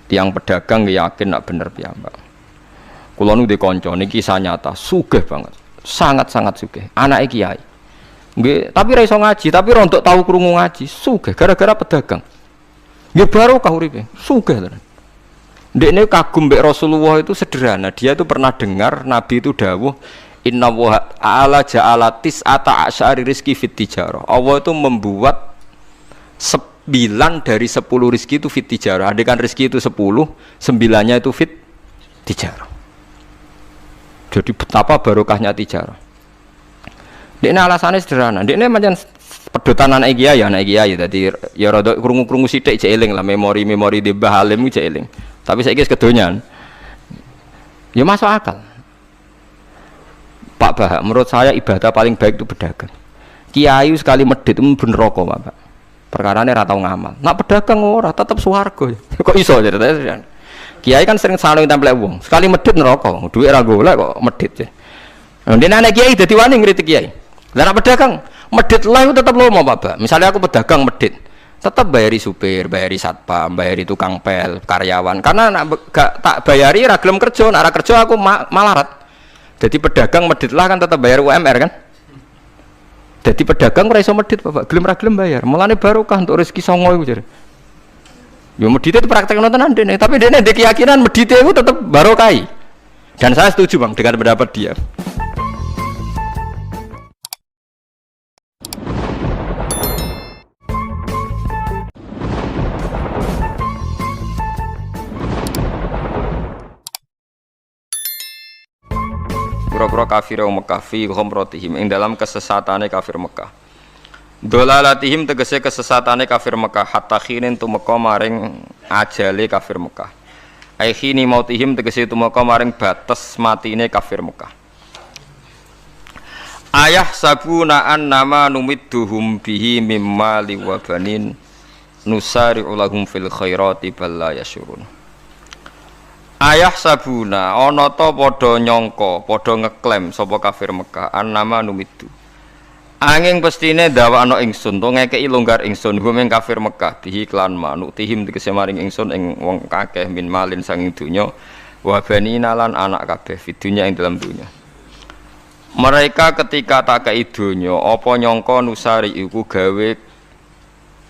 Tiang pedagang yakin nak bener piyambak. Kula nu ndek kanca niki kisah nyata, sugih banget. Sangat-sangat sugih. Anake kiai. Nggih, tapi ra iso ngaji, tapi rontok tahu krungu ngaji, sugih gara-gara pedagang. Nggih barokah uripe, sugih tenan. Ndekne kagum mbek Rasulullah itu sederhana. Dia itu pernah dengar Nabi itu dawuh, "Inna wa ta'ala ja'ala tis'ata asyari rizki fit tijarah." Allah itu membuat 9 dari 10 rizki itu fit tijarah. Andai kan rizki itu 10, 9-nya itu fit tijarah. Jadi betapa barokahnya tijarah. Dekne alasannya sederhana. Dekne macam pedotan anak kiai tadi ya rada krungu-krungu sithik jek eling lah memori-memori di Mbah Halim jek eling. Tapi saiki wis kedonyan. Ya masuk akal. Pak Bah, menurut saya ibadah paling baik itu pedagang. Kiai sekali medhit itu ben neraka, Pak. Perkarane ra tau ngamal. Nak pedagang ora tetep swarga. Kok iso ceritane? Kiai kan sering saling templek wong. Sekali medhit neraka, duit ra golek kok medhit. Ndene anak kiai dadi wani ngritik kiai. Lah nak pedagang medhit lah itu tetep lomo, Pak Bah. Misalnya aku pedagang medhit, tetap bayari supir, bayari satpam, bayari tukang pel, karyawan. Karena gak tak bayari ra gelem kerja, nek ra kerja aku malarat. Jadi pedagang medhit lah kan tetap bayar UMR kan. Jadi pedagang ora iso medhit, Bapak. Gelem ra gelem bayar. Mulane barokah untuk rezeki songo iku jare. Yo medhit itu praktekno tenan dene, tapi dene ndek keyakinan medhit itu tetap barokah. Dan saya setuju, Bang, dengan pendapat dia. Pura-pura kafir wong Mekah fi ghamratihim ing dalam kesesatane kafir Mekah. Dolalatihim tegese kesesatane kafir Mekah hatta khinin tumeka maring ajale kafir Mekah. Ai khini mautihim tegese tumeka maring batas matine kafir Mekah. Ayah sabuna annama numidduhum bihi mimma liwabanin nusari'u lahum fil khairati bal la yasyurun. Ayah sabuna ana ta padha nyangka, padha ngeklaim sapa kafir Mekah annama numiddu. Anging pestine ndawakno ingsun to ngekeki longgar ingsun hum ing kafir Mekah bihi klan manutihim tegese maring ingsun ing wong kakeh min malin sanging donya wa banina lan anak kabeh fidunya ing dalam donya. Mereka ketika tak kei donya apa nyangka nusari iku gawe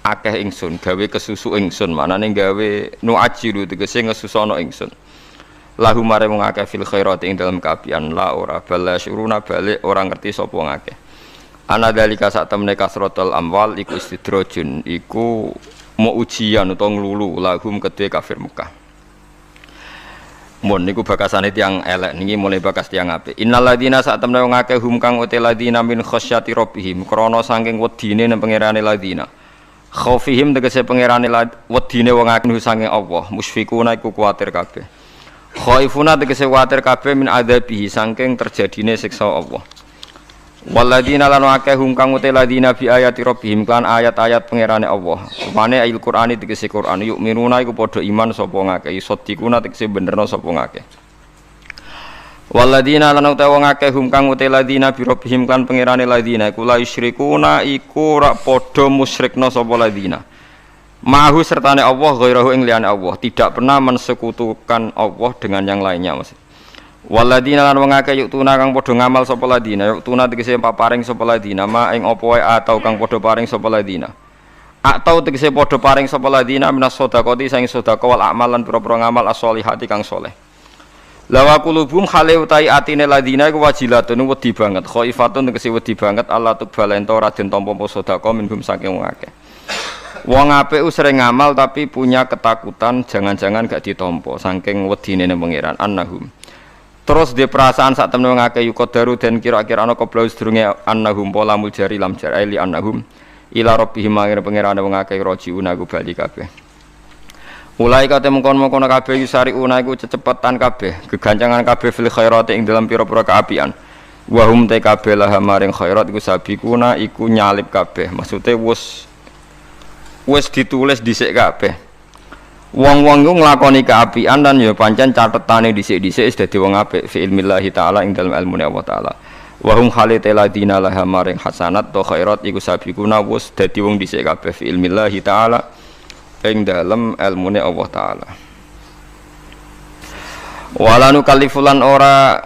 akeh ingsun, gawe kesusu ingsun, manane gawe nuajiru tegese ngesusono ingsun. Lahu mare wong akeh fil khairati ing dalem kaapian la ora bala syuruna balik ora ngerti sapa wong akeh. Ana dalika sak temne kasratul amwal iku istidrajun iku mau ujian utawa nglulu lahum kedhe kafir Mekah. Mun niku bakasane tiyang elek niki mulai bakas tiyang apik. Innal ladina sak temne wong akeh hum kang uti ladina min khasyati rabbihim krana saking wedine nang pangerane ladina. Khaufihim tegese pangerane wedine wong akeh saking Allah musfikuna iku kuwatir kabeh. Khaifuna tegese kuwatir kabeh min adzabihi saking terjadine siksa Allah. Waladina lan akeh hum kang uti ladina bi ayati rabbihim kan ayat-ayat pangerane Allah. Mane ayat Qur'ani tegese Qur'an yuk miruna iku padha iman sapa ngakeh isadikuna tegese benerno sapa ngakeh. Waladina lan uti wong akeh hum kang uti ladina bi rabbihim kan pangerane ladina iku la yusyrikuna iku ora padha musyrikna sapa ladina. Ma'hu sertane Allah ghairahu ing liyane Allah, tidak pernah mensekutukan Allah dengan yang lainnya maksud. Waladina lan wong akeh yuktuna kang padha ngamal sapa ladina, yuktuna tegese paparing sapa ladina, ma ing apa wae atau kang padha paring sapa ladina. Atau tegese padha paring sapa ladina minas sedaqati saing sedekah wal amal lan pira-pira ngamal as-sholihati kang saleh. Lawa qulubum khale utai atine ladina iku wajilatun wedi banget, khaifatun tegese wedi banget Allah tuqbal ento ora den tampa sedekah minhum saking wong akeh. Wong apik sering ngamal tapi punya ketakutan jangan-jangan gak ditampa saking wedine nang pangeran annahum. Terus dia perasaan saat temen wong akeh yuqadaru den kira-kira ana koblau sedurunge annahum pola muljari lam jarili annahum ila rabbihim mangir pangerane wong akeh rajiuna ku bali kabeh. Mulai kate mengkon-mengkon kabeh yusariuna iku cecepetan kabeh, gegancangan kabeh fil khairati ing dalam pira-pira kaapian. Wa hum ta kabeh laha maring khairat iku sabikuna iku nyalip kabeh. Maksude wis ditulis dhisik kabeh. Wong-wong iku nglakoni kaapian dan ya pancen catetane dhisik-dhisik wis dadi wong apik fi ilmillahi taala ing dalem ilmune Allah taala. Wa hum khalite ladina laha maring hasanat to khairat iku sabikuna wis dadi wong dhisik kabeh fi ilmillahi taala ing dalem ilmune Allah taala. Walanu kalifulan ora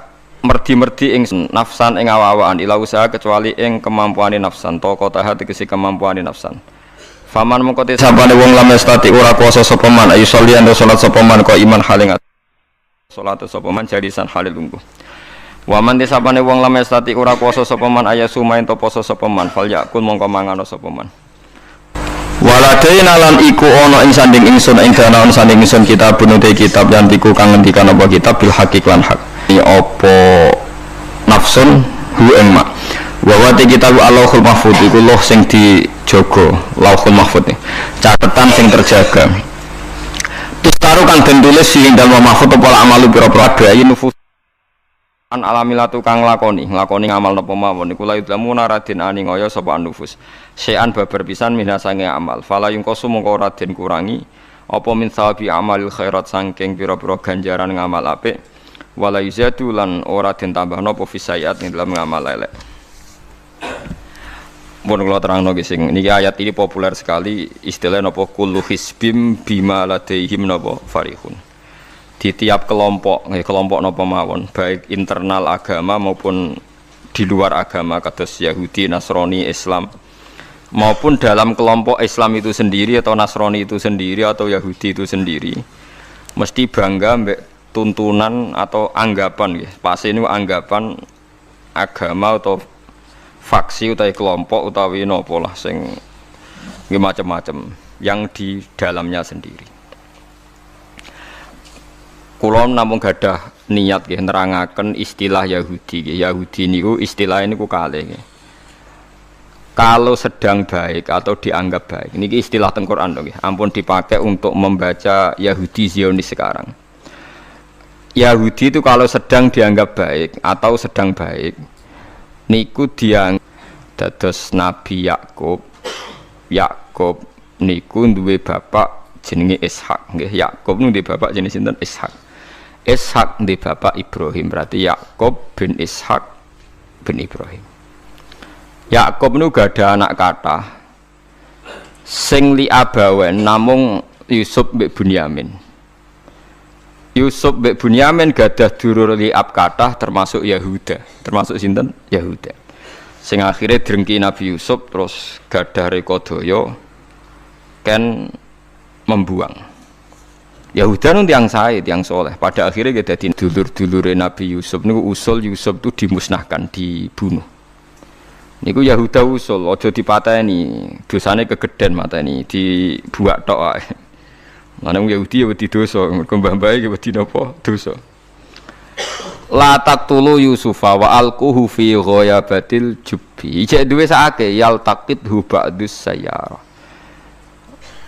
merdi-merdi ing nafsan ing awa-awaan ila usaha kecuali ing kemampuane nafsan toko tahat tegese kemampuane nafsan. Faman mengko te sabane wong lam stati ora kuasa sapa man ayu sholian salat sapa man kok iman haling salat sapa man jarisan halil lungguh. Waman te sabane wong lam stati ora kuasa sapa man ayasu main to poso sapa man fal yakun mongko mangano sapa man. Waladaina lan iku ana ing sanding ingsun ing danaon sanding ingsun kitab bunute kitab yang tiku kang ngendikan apa kitab bil hakik lan hak. Apa nafsun hu ing mak. Wa wa kitab Allahul Mahfuz iku loh sing dijaga, Lauhul Mahfuz. Catetan sing terjaga. Terus taruh kang den tulis sing dalem mahfuz apa amalu pira-pira daya nufus an alamilatu kang nglakoni ngamal napa mawon iku la yudlamu naradin ani ngaya sapa nufus. Sean babar pisan minasange amal. Fala yungkosu mongko ora den kurangi apa min sawabi amalil khairat saking pira-pira ganjaran ngamal apik. Wala yuzatu lan ora den tambahno apa fisayat ing dalam ngamal elek. Mun kula terangno nggih sing niki ayat ini populer sekali istilah napa kullu hisbim bima ladaihim napa farihun. Di tiap kelompok napa mawon baik internal agama maupun di luar agama kados Yahudi, Nasrani, Islam maupun dalam kelompok Islam itu sendiri atau Nasrani itu sendiri atau Yahudi itu sendiri mesti bangga mbek tuntunan atau anggapan nggih. Pas ini anggapan agama atau faksi utawi kelompok utawi napa lah sing macam-macam yang di dalamnya sendiri. Kula namung gadah niat nggih nerangaken istilah Yahudi nggih. Yahudi niku istilah niku kalih nggih. Kalau sedang baik atau dianggap baik. Niki istilah teng Quran nggih. Ampun dipakai untuk membaca Yahudi Zionis sekarang. Yahudi itu kalau sedang dianggap baik atau sedang baik niku diang dados Nabi Yakub niku duwe bapak jenenge Ishak nggih. Yakub niku duwe bapak jenenge sinten Ishak duwe bapak Ibrahim, berarti Yakub bin Ishak bin Ibrahim. Yakub niku gada anak kathah sing li abawen namung Yusuf mbek Bunyamin. Yusuf mbek Bunyamin gadah dulur liab kathah termasuk Yahuda. Termasuk sinten? Yahuda. Sing akhire drengki Nabi Yusuf terus gadah rekodaya kan membuang. Yahuda nu tiyang sae, tiyang saleh. Pada akhirnya ge dadi dulur-dulure Nabi Yusuf niku usul Yusuf itu dimusnahkan, dibunuh. Niku Yahuda usul aja dipateni, dosane kegeden mateni, dibuak tok ae. Lan Yahudi ya wedi dosa, mergo mbah-mbahe wedi napa? Dosa. La taqtulu Yusufa wa alquhu fi ghayabatil jubbi. Cek duwe sakake yal taqidhu ba'dus sayyara.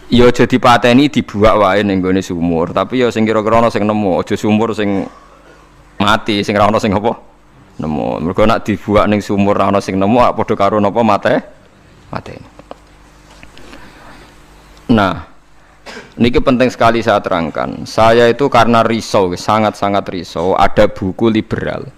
Ya aja dipateni dibuak wae ning gone sumur, tapi ya sing kira-kira ana sing nemu, aja sumur sing mati, sing ra ana sing apa? Nemu. Mergo nek dibuak ning sumur ra ana sing nemu padha karo napa mateni. Nah, niki penting sekali saya terangkan. Saya itu karena risau, sangat-sangat risau. Ada buku liberal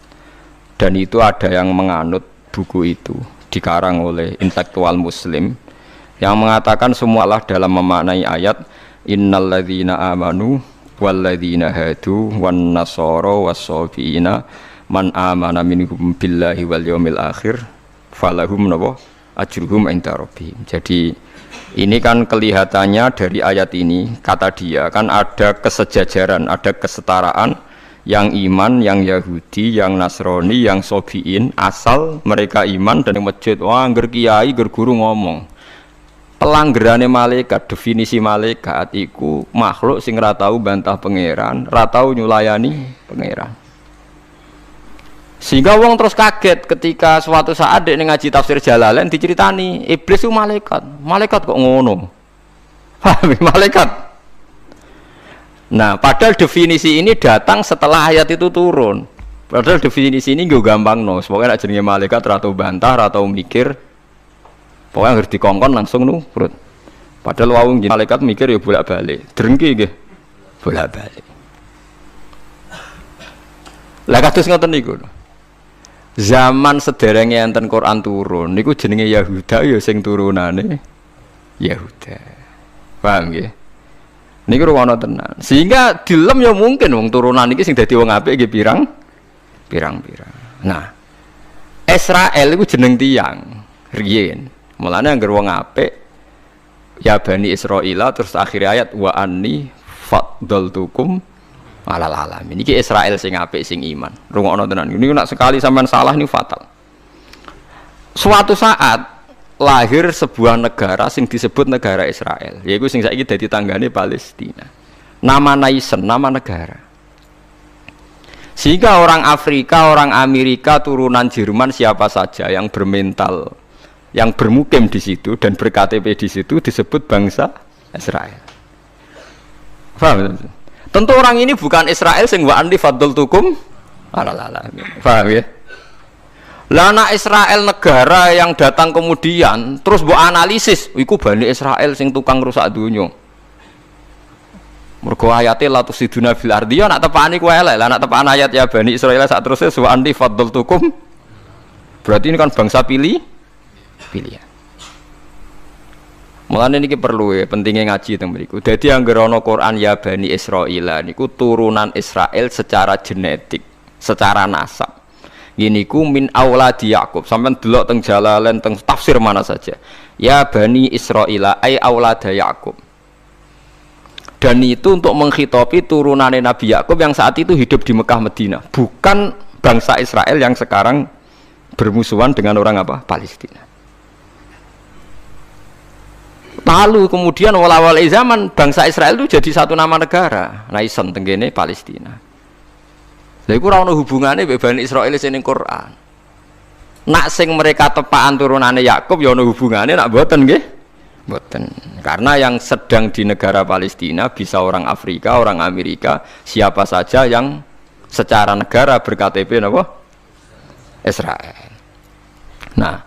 dan itu ada yang menganut buku itu dikarang oleh intelektual Muslim yang mengatakan semualah dalam memaknai ayat innalladzina amanu walladzina hadu wan nasara was-sabiina man amana minhum billahi wal yaumil akhir falahum nawa ajruhum inda rabbihim. Jadi ini kan kelihatannya dari ayat ini, kata dia kan ada kesejajaran, ada kesetaraan yang iman, yang Yahudi, yang Nasrani, yang Sobiin, asal mereka iman dan yang masjid. Wah, angger kiai, angger guru ngomong. Pelanggarane malaikat, definisi malaikat iku makhluk sing ra tau bantah pangeran, ra tau nyulayani pangeran. Sehingga wong terus kaget ketika suatu saat dek ngaji tafsir Jalalain diceritani iblis itu malaikat kok ngono. Malaikat. Nah, padahal definisi ini datang setelah ayat itu turun. Padahal definisi ini gue gampang no. Pokoknya nak jenenge malaikat atau bantah atau mikir. Pokoknya harus dikongkon langsung nurut. Padahal wawung malaikat mikir ya bolak-balik. Drengki nggih. Bolak-balik. Lah kados ngoten niku. Zaman sederenge enten Quran turun niku jenenge Yahuda ya sing turunane Yahuda. Paham nggih? Niku ruwono tenan. Sehingga dilem ya mungkin wong turunan iki sing dadi wong apik nggih pirang-pirang. Nah, Israel iku jeneng tiyang riyen. Mulane anggere wong apik ya Bani Israila terus akhir ayat wa anni faddaltukum alal alamin. Iki Israel sing apik sing iman. Rungokno tenan. Niku nek sekali sampean salah niku fatal. Suatu saat lahir sebuah negara sing disebut negara Israel, yaitu sing saiki dadi tanggane Palestina. Nama nation, nama negara. Sehingga orang Afrika, orang Amerika, turunan Jerman siapa saja yang bermental, yang bermukim di situ dan berKTP di situ disebut bangsa Israel. Paham? Tentu orang ini bukan Israel sing wa anni faddaltukum alal alamin. Paham ya? Lah anak Israel negara yang datang kemudian terus mbok analisis, iku Bani Israel sing tukang rusak dunya. Mergo ayate la tusiduna fil ardi ya nak tepani ku elek. Lah nak tepan ayat ya Bani Israel sak terusé wa anni faddaltukum. Berarti ini kan bangsa pilihan. Mulane niki perlu ya pentingnya ngaji teng mriku. Dadi anggere ana Quran ya Bani Israil niku turunan Israel secara genetik, secara nasab. Gini ku min auladi Yakub. Sampeyan delok teng Jalalain teng tafsir mana saja. Ya Bani Israila ai aulada Yakub. Dan itu untuk menghitopi turunannya Nabi Yakub yang saat itu hidup di Mekah Madinah, bukan bangsa Israel yang sekarang bermusuhan dengan orang apa? Palestina. Lalu kemudian awal-awal zaman bangsa Israel itu jadi satu nama negara, Naison tenggene Palestina. Lha iku ora ono hubungane mbek Bani Israil sing ning Quran. Nak sing mereka tepaan turunane Yakub ya ono hubungane, nak mboten nggih? Mboten. Karena yang sedang di negara Palestina bisa orang Afrika, orang Amerika, siapa saja yang secara negara berKTP napa? Israel. Nah,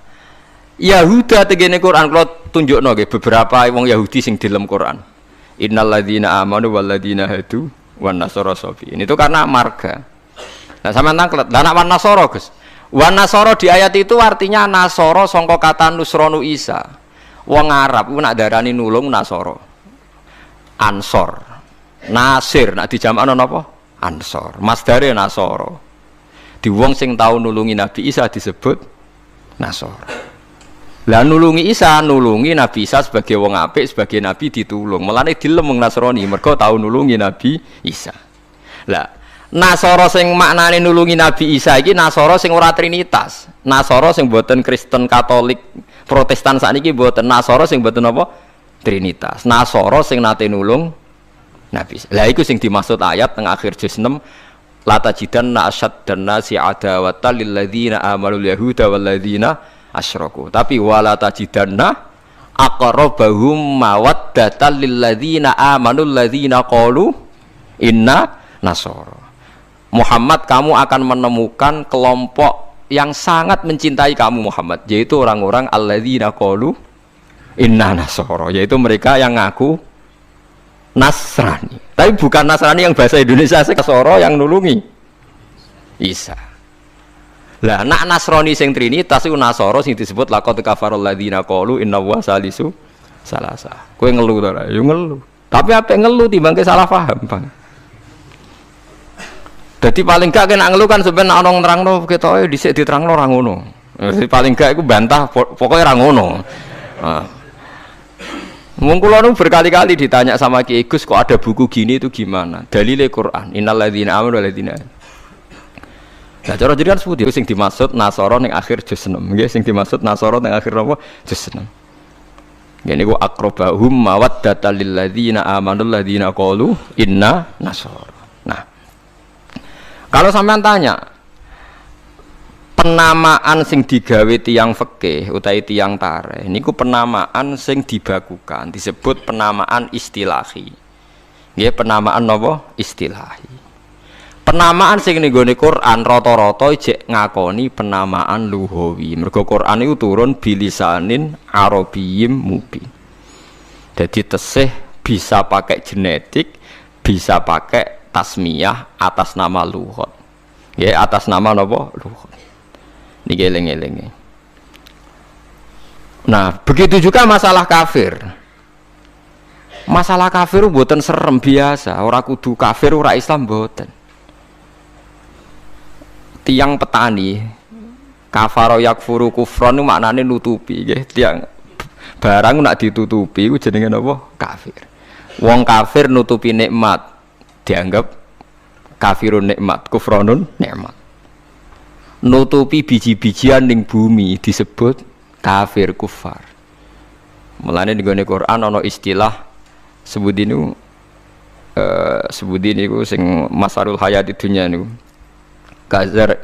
Yahuda tegene Quran kula tunjukno nggih beberapa wong Yahudi sing dilem Quran. Innal ladzina amanu wal ladzina hadu wan nasara safi. Itu karena marga. Nah, sampean tanglet. Lah nek wan nasara, Gus. Wan nasara di ayat itu artinya nasara sangka kata nusronu Isa. Wong Arab ku nak darani nulung nasara. Ansor. Nasir nak dijamakno napa? Ansor. Masdare nasara. Di wong sing tau nulungi Nabi Isa disebut nasara. Lah nulungi Isa, nulungi Nabi Isa sebagai wong apik, sebagai nabi ditulung. Mulane dilem wong Nasrani mergo tau nulungi Nabi Isa. Lah Nasara sing maknane nulungi Nabi Isa iki Nasara sing ora trinitas. Nasara sing boten Kristen, Katolik, Protestan sakniki boten. Nasara sing boten apa? Trinitas. Nasara sing nate nulung Nabi Isa. Lah iku sing dimaksud ayat teng akhir juz 6 la tajidanna asyaddan nasi adawatan lil ladzina amanul yahuda wal ladzina asyraku. Tapi wala tajidanna aqrabahum mawaddatan lil ladzina amanul ladzina qalu inna nasara. Muhammad, kamu akan menemukan kelompok yang sangat mencintai kamu Muhammad, yaitu orang-orang alladzina qalu inna nasara, yaitu mereka yang ngaku Nasrani. Tapi bukan Nasrani yang bahasa Indonesia, Nasara yang nulungi Isa. Lah nak Nasrani sing trinitas iku Nasara sing disebut laqad kafarul ladzina qalu inna wa salisu salasa. Kowe ngelu to ora? Ya ngelu. Tapi apa ngelu timbang salah paham, Bang. Jadi paling gak kena ngelu kan sebenarnya ana nerangno ketoke dhisik diterangno ora ngono. Jadi paling gak iku bantah pokoknya ora ngono. Nah. Wong kula nu berkali-kali ditanya sama Ki Gus kok ada buku gini itu gimana? Dalile Quran, innal ladzina amanu wal ladzina. Nah, cara jenengan seputi sing dimaksud Nasara ning akhir juz 6. Nggih, sing dimaksud Nasara ning akhir apa? Juz 6. Ngene iku aqrabahum mawaddatal lil ladzina amanu ladzina qalu inna nasara. Nah, kalau sampean tanya penamaan sing digawe tiyang fikih utawi tiyang tarikh niku penamaan sing dibakukan disebut penamaan istilahi. Nggih, penamaan napa? Istilahi. Penamaan sing ning gone Quran rata-rata jek ngakoni penamaan lughawi. Mergo Quran iku turun bilisanin arabiyyin mubin. Jadi tesih bisa pakai genetik, bisa pakai tasmiyah atas nama lughat. Ya, atas nama napa? Lughat. Niki eling-eling. Nah, begitu juga masalah kafir. Masalah kafir mboten serem biasa, ora kudu kafir ora Islam mboten. Tiang petani kafaro yakfuru kufron itu maknane nutupi nggih. Tiang barang nak ditutupi ku jenenge napa? Kafir. Wong kafir nutupi nikmat dianggap kafirun nikmat, kufronun nikmat. Nutupi biji-bijian ning bumi disebut kafir kufar. Mulane ning Quran ana istilah sebudi niku sing masarul hayati dunya niku. Kazar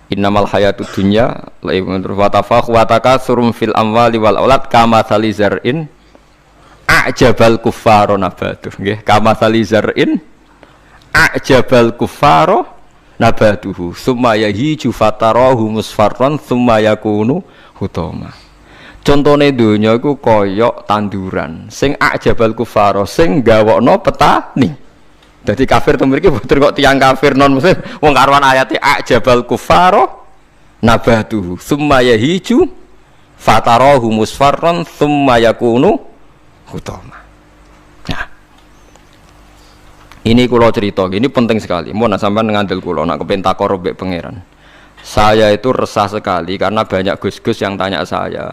innamal hayatud dunya wa tafakhurum fil amwali wal aulad kama salizar'in a'jabal kuffara nabatuh nggih kama salizar'in a'jabal kuffara nabatuhu summa yahiju fatarahu musfarran summa yakunu hutama. Contone donya iku kaya tanduran sing a'jabal kuffara sing gawokno petani. Dadi kafir to mriki boten kok tiyang kafir non muslim wong karuan ayate a'jabal kuffara nabatuhu summa yahiju fatarahu musfarran summa yakunu hutama. Nah, ini kula cerita, ini penting sekali. Mun sampean ngandel kula nak kepen takor mbek pangeran. Saya itu resah sekali karena banyak gus-gus yang tanya saya.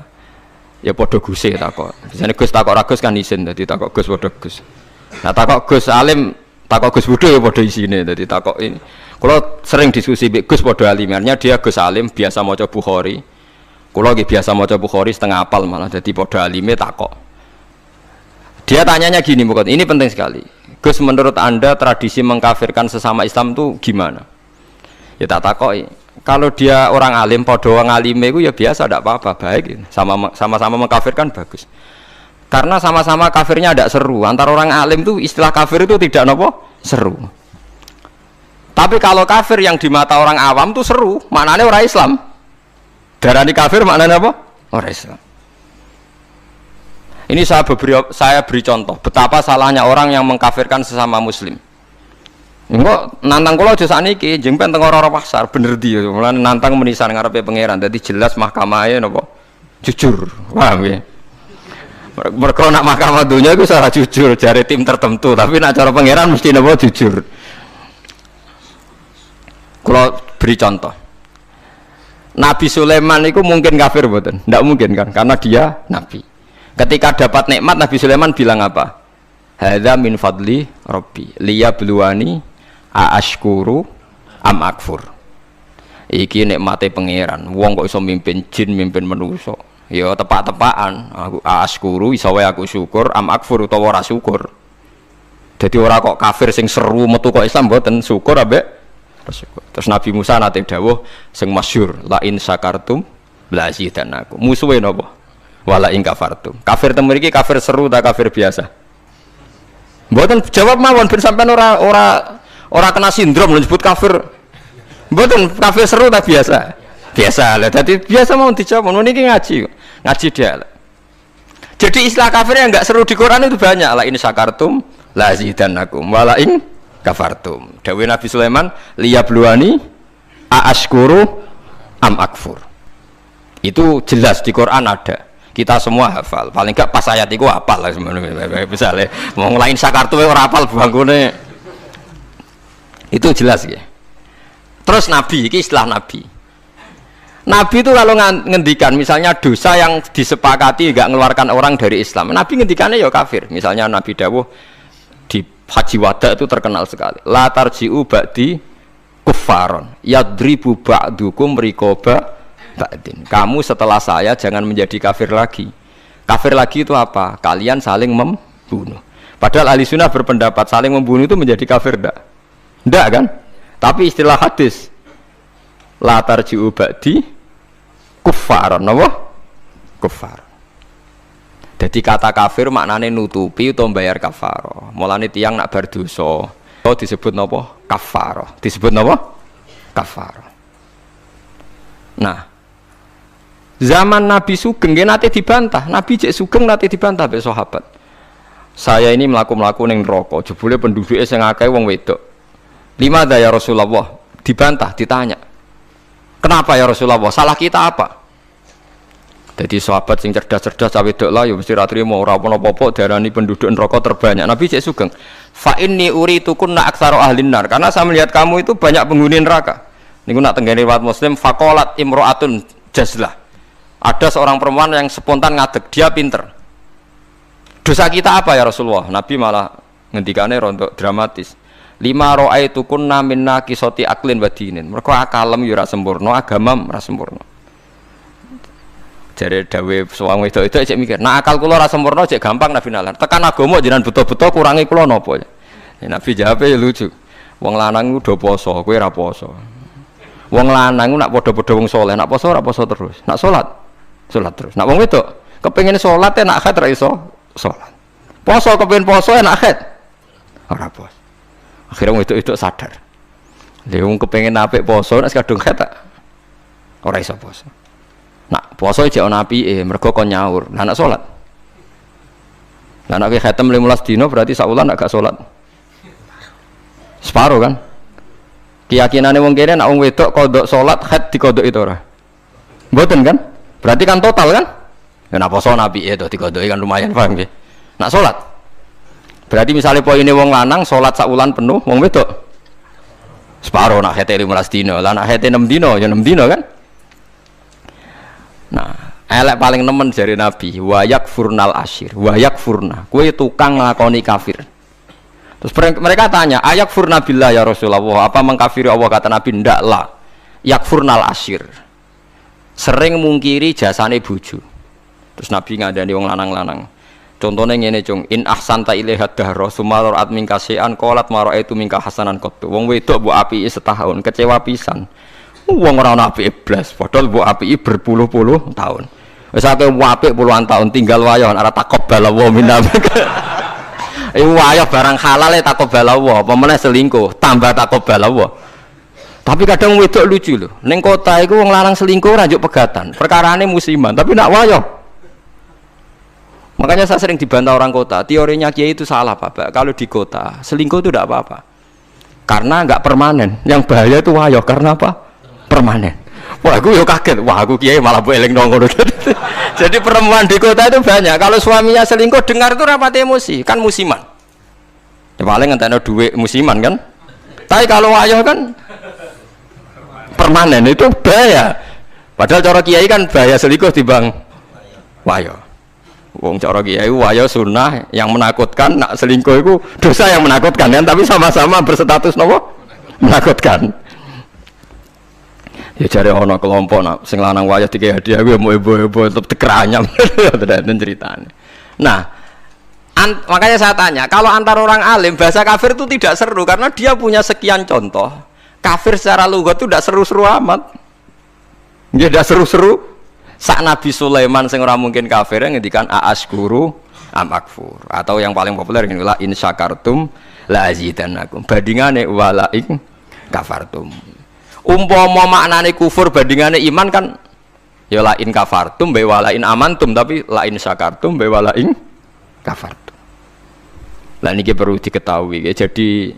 Ya padha guse takok. Biasane Gus takok ra Gus kan isin, dadi takok Gus padha Gus. Nah takok Gus alim, takok Gus Budhe ya padha isine, dadi takok ini. Kula sering diskusi mbek Gus padha alimannya, dia Gus alim biasa maca Bukhari. Kula nggih biasa maca Bukhari setengah apal malah, dadi padha alime takok. Dia tanyanya gini, bukan ini penting sekali. Gus, menurut Anda tradisi mengkafirkan sesama Islam itu gimana? Ya tak takoki. Kalau dia orang alim, podo orang alime itu ya biasa, tidak apa-apa, baik. Sama-sama mengkafirkan bagus. Karena sama-sama kafirnya tidak seru. Antara orang alim itu istilah kafir itu tidak nopo seru. Tapi kalau kafir yang di mata orang awam itu seru, maknanya orang Islam. Darani kafir maknanya apa? Orang Islam. Ini saya beri contoh betapa salahnya orang yang mengkafirkan sesama Muslim. Engko nantang kula aja sakniki njeng pen teng ora pasar bener di mulane nantang menisan ngarepe pangeran dadi jelas mahkamahe napa jujur paham ya mergo nak mahkamah dunya iku ora jujur jare tim tertentu tapi nak cara pangeran mesti napa jujur. Kula beri contoh Nabi Sulaiman itu mungkin kafir mboten? Ndak mungkin kan karena dia nabi. Ketika dapat nikmat Nabi Sulaiman bilang apa? Hadza min fadli rabbi liyabluwani aashkuru am akfur. Iki nikmate pangeran. Wong kok iso mimpin jin, mimpin manusa. Ya tepak-tepakan. Aku aashkuru iso wae aku syukur, am akfur utawa ora syukur. Dadi ora kok kafir sing seru metu kok Islam mboten syukur ambek syukur. Terus Nabi Musa nate dawuh sing masyhur, la in syakartum la azidannakum. Musuhe napa? Wala in kafartum. Kafir teng mriki kafir seru ta kafir biasa? Mboten jawab mawon ben sampean ora kena sindrom nyebut kafir. Mboten kafir seru ta biasa? Biasa lah. Dadi biasa mau dijawab ngono niki ngaji. Ngaji dia. Jadi istilah kafir yang enggak seru di Quran itu banyak. La in syakartum la azidannakum wala in kafartum. Dawuh Nabi Sulaiman liyabluwani aashkuru am akfur. Itu jelas di Quran ada. Kita semua hafal. Paling enggak pas ayat itu hafal lah sebenarnya. Misalnya mau ngelain syakartum ora hafal bangkune. Itu jelas ya. Terus Nabi, ini istilah Nabi. Nabi itu kalau ngendikan misalnya dosa yang disepakati enggak mengeluarkan orang dari Islam. Nabi ngendikannya ya kafir. Misalnya Nabi dawuh di Haji Wada itu terkenal sekali. La tarji'u ba'di kuffaron yadribu ba'dukum riqaba ba'din. Kamu setelah saya jangan menjadi kafir lagi. Kafir lagi itu apa? Kalian saling membunuh. Padahal ahli sunnah berpendapat saling membunuh itu menjadi kafir enggak kan? Tapi istilah hadis la tarji'u ba'di kuffaron apa? Kuffar. Jadi kata kafir maknanya nutupi atau bayar kafaroh. Mulane tiang nak berdosa disebut napa? Kafaroh. Disebut napa? Kafaroh. Nah, zaman Nabi Sugeng nate dibantah. Nabi cek Sugeng nate dibantah mbek sahabat. Saya ini melaku-melaku ning neraka, jebule penduduknya sing akeh wong wedok. Lima ya Rasulullah, dibantah, ditanya. Kenapa ya Rasulullah? Salah kita apa? Jadi sahabat sing cerdas-cerdas cawe dok lah ya mesti ra trimo ora apa-apa darani penduduk neraka terbanyak. Nabi cek sugeng. Fa inni uritukunna aktsaru ahlin nar. Karena saya melihat kamu itu banyak penghuni neraka. Niku nak tenggene riwayat Muslim faqalat imro'atun jazlah. Ada seorang perempuan yang spontan ngadeg, dia pinter. Dosa kita apa ya Rasulullah? Nabi malah ngendikane rontok dramatis. 5 ra'aitukunna minna qisati aqlin wa dinin. Mergo akalem yo ora sempurna, agamam ora sempurna. Jare dawe suwang wedok itu cek mikir, nah akal kula ora sempurna cek gampang Nabi nalar. Tekan agama jenengan beto-beto kurangi kula napa? Nabi jawab ya lucu. Wong lanang udah poso, kowe ora poso. Wong lanang nak padha-padha wong saleh, nak poso ora poso terus. Nak salat terus. Nak wong wedok kepengin salat nak haid ra iso salat. Poso kepengin poso nak haid ora poso. Akhirnya wong wedok sadar. Lha wong kepengin apik poso nak kadung haid ora iso poso. Nak poso jek ana apike, mergo kon nyaur. Lah nak salat. Lah nak khatam 15 dina berarti sak wulan gak salat. Separo kan? Keyakinane wong kene nak wong wedok kodok salat haid dikodok itu ora. Mboten kan? Berarti kan total kan? Ya nak poso apike to dikodoki kan lumayan paham nggih. Nak salat. Berarti misalnya poine wong lanang salat sak wulan penuh, wong wedok separo nak haid 15 dina. Lah nak haid 6 dina ya 6 dina kan? Nah, elek paling nemen jari Nabi, wayak furnal asyir, wayak furna, kue tukang ngelakoni kafir. Terus mereka tanya, ayak furna billah ya Rasulullah, apa mengkafiri Allah? Kata Nabi, ndak lah, yak furnal asyir, sering mungkiri jasane bojo. Terus Nabi ngadani wong lanang-lanang, contohnya ngene cung, in ahsanta ilaiha dahra, sumalor admin kasian, kolat maro itu mingka hasanan kotu, wong wedok bu api setahun, kecewa pisan. Wong ora ana apike blas, padahal mbok apiki berpuluh-puluh tahun. Wis akeh apik puluhan tahun tinggal wayah ora takobal wa minna. Iku wayah barang halal takobal wa, apa meneh selingkuh tambah takobal wa. Tapi kadang wedok lucu lho. Ning kota iku wong lanang selingkuh ora njuk pegatan. Perkarane musiman, tapi nak wayah. Makanya saya sering dibantah orang kota, teorinya Kiai itu salah Pak. Kalau di kota, selingkuh itu tidak apa-apa. Karena enggak permanen. Yang bahaya itu wayah karena apa? Permanen. Wah, aku yo kaget. Wah, aku Kiai malah bu eling nongol. Jadi perempuan di kota itu banyak. Kalau suaminya selingkuh, dengar itu rapat emosi. Kan musiman. Ya paling ngentekno duit musiman kan. Tapi kalau wayah kan permanen itu bahaya. Padahal cara Kiai kan bahaya selingkuh timbang wayah. Wong cara Kiai wayah sunnah yang menakutkan, nak selingkuh itu dosa yang menakutkan kan. Tapi sama-sama berstatus nopo menakutkan. Ya cari ono kelompok nak sing lanang wayah tiga hadiah gue mau ibu-ibu tetap tekeranyam dan ceritanya. Nah, makanya saya tanya, kalau antar orang alim bahasa kafir itu tidak seru karena dia punya sekian contoh. Kafir secara lugat itu tidak seru-seru amat. Dia tidak seru-seru. Sak Nabi Sulaiman sing ora mungkin kafir ngendikan a'askuru am akfur, atau yang paling populer ini la in syakartum la azidannakum. Bandingane wala in kafartum. Umpama maknane kufur bandingane iman kan ya la in kafartum be wala in amantum, tapi la in syakartum be wala in kafartum. Lah niki perlu diketahui ya. Jadi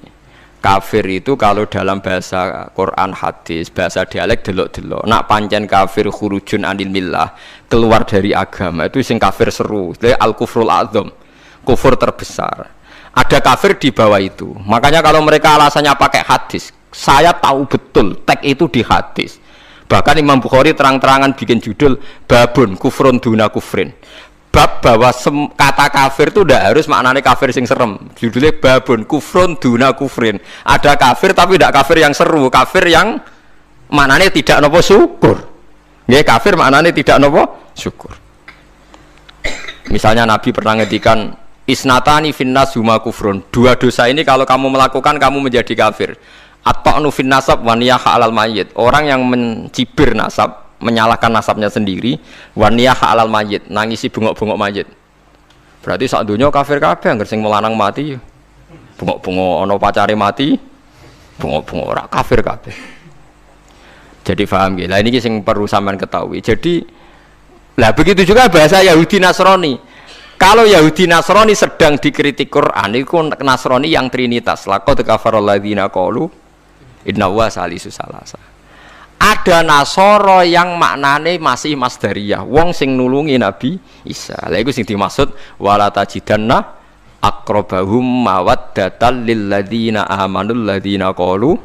kafir itu kalau dalam bahasa Quran hadis, bahasa dialek delok-delok. Nak pancen kafir khurujun anil millah, keluar dari agama, itu sing kafir seru. Itu al kufrul adzam, kufur terbesar. Ada kafir di bawah itu. Makanya kalau mereka alasannya pakai hadis, saya tahu betul teks itu di hadis. Bahkan Imam Bukhari terang-terangan bikin judul babun kufrun duna kufrin. Bab bahwa kata kafir itu tidak harus maknanya kafir sing serem. Judulnya babun kufrun duna kufrin. Ada kafir tapi tidak kafir yang seru, kafir yang maknanya tidak nopo syukur. Ya kafir maknanya tidak nopo syukur. Misalnya Nabi pernah ngedikan isnatani finnas huma kufrun. Dua dosa ini kalau kamu melakukan kamu menjadi kafir. At-ta'nu fin nasab wa niyaha 'alal mayyit. Orang yang mencibir nasab, menyalahkan nasabnya sendiri, wa niyaha 'alal mayyit, nangisi bengok-bengok mayit. Berarti sak donya kafir kabeh anggere sing melanang mati. Bengok-bengok ana pacare mati, bengok-bengok ora kafir kabeh. Jadi paham nggih. Lah ini sing perlu sampean ketahui. Jadi lah begitu juga bahasa Yahudi Nasrani. Kalau Yahudi Nasrani sedang dikritik Quran, itu Nasrani yang trinitas. Laqad kafaralladzina qalu inna wa salisu salasa. Ada Nasara yang maknane masih masdariyah, wong sing nulungi Nabi Isa. Lha iku sing dimaksud wala tajidanna aqrabahum mawaddatan lil ladzina amanul ladzina qalu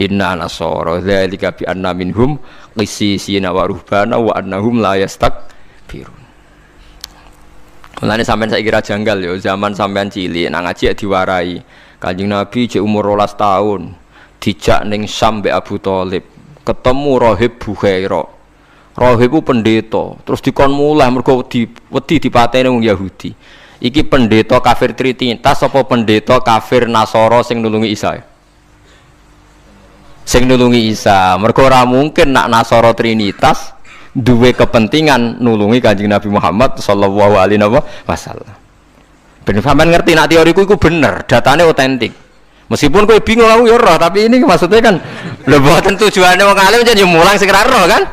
inna nasara dzalika bi anna minhum qissisina wa ruhbana wa annahum la yastakbirun. Mulane sampean saiki kira janggal yo zaman sampean cilik nang ngaji diwarai. Kanjeng Nabi cek umur 12 tahun dijak ning Syam mbek Abu Thalib. Ketemu Rahib Bukhaira. Rahib ku pendeta, terus dikon mulai mergo wedi dipateni wong Yahudi. Iki pendeta kafir Trinitas apa pendeta kafir Nasara sing nulungi Isa? Sing nulungi Isa. Mergo ora mungkin nak Nasara Trinitas duwe kepentingan nulungi Kanjeng Nabi Muhammad sallallahu alaihi wasallam. Ben sampean ngerti nak teoriku iku bener, datane otentik. Meskipun kowe bingung aku ya roh, tapi ini maksudnya kan lho mboten tujuane wong alim jan yo mulang sing ra roh kan.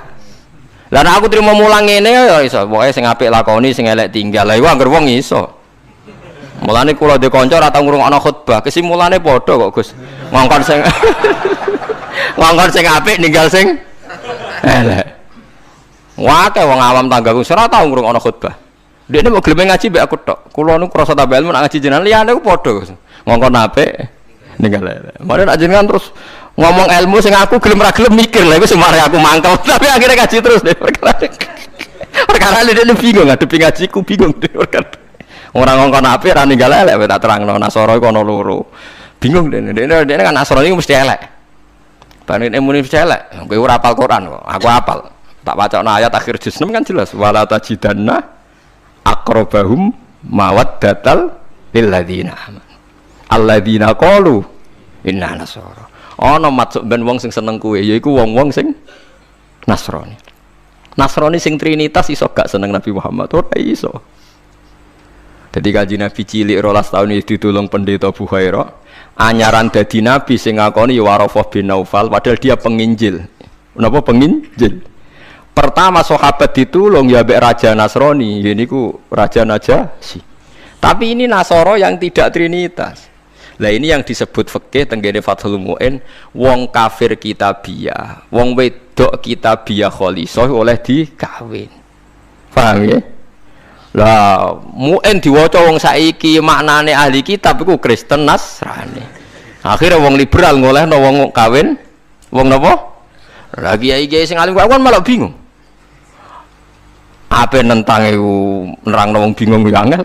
Lah nek aku trimo mulang ngene ya iso, pokoke sing apik lakoni, sing elek tinggal. Lah iku anggere wong iso. Mulane kula dhe kanca ora tau ngrungokno khutbah, kesimulane padha kok Gus. Ngongkon sing ngongkon sing apik ninggal sing elek. Wae wong awam tanggaku ora tau ngrungokno khutbah. Dekne mau gelem ngaji mbek aku tok. Kula nu krasa tambah ilmu nak ngaji jenengan liyane ku padha Gus. Ngongkon apik ninggal elek. Mare nak jenengan terus ngomong ilmu sing aku gelem ra gelem mikir lha iku semare aku mangkel. Tapi akhirnya ngaji terus deh. Perkara ini bingung ngadepi ngajiku bingung deh. Orang ngongkon apik ra ninggal elek tak terangno Nasara iku ana loro. Bingung dene kan Nasara iku mesti elek. Banin muni mesti elek. Kowe ora hafal Quran kok. Aku hafal. Tak wacana ayat akhir juz 6 kan jelas wala tajidanna aqrabahum mawaddatal lil ladzina amanu. Alladzina qalu inna nasara. Ana maksud ben wong sing seneng kowe yaiku wong-wong sing Nasrani. Nasrani sing Trinitas iso gak seneng Nabi Muhammad ora iso. Dadi kanjeng Nabi cilik 12 tahun iki ditulung pendeta Bukhaira, anyaran dadi nabi sing ngakoni Warafah bin Naufal padahal dia penginjil. Napa penginjil? Pertama sahabat ditulung ya mbek raja Nasrani, niku raja Najasyi. Tapi ini Nasara yang tidak Trinitas. Lah ini yang disebut fikih tenggene Fathul Mu'in, wong kafir kitabiah, wong wedok kitabiah khalisah oleh dikawin. Paham ya? Lah Mu'in diwaca wong saiki maknane ahli kitab iku Kristen Nasrani. Akhirnya wong liberal ngolehno wong kawin wong napa? Lah kiai-kiai sing alim kan malah bingung. Apa nentang iku nerangno wong bingung yo angel.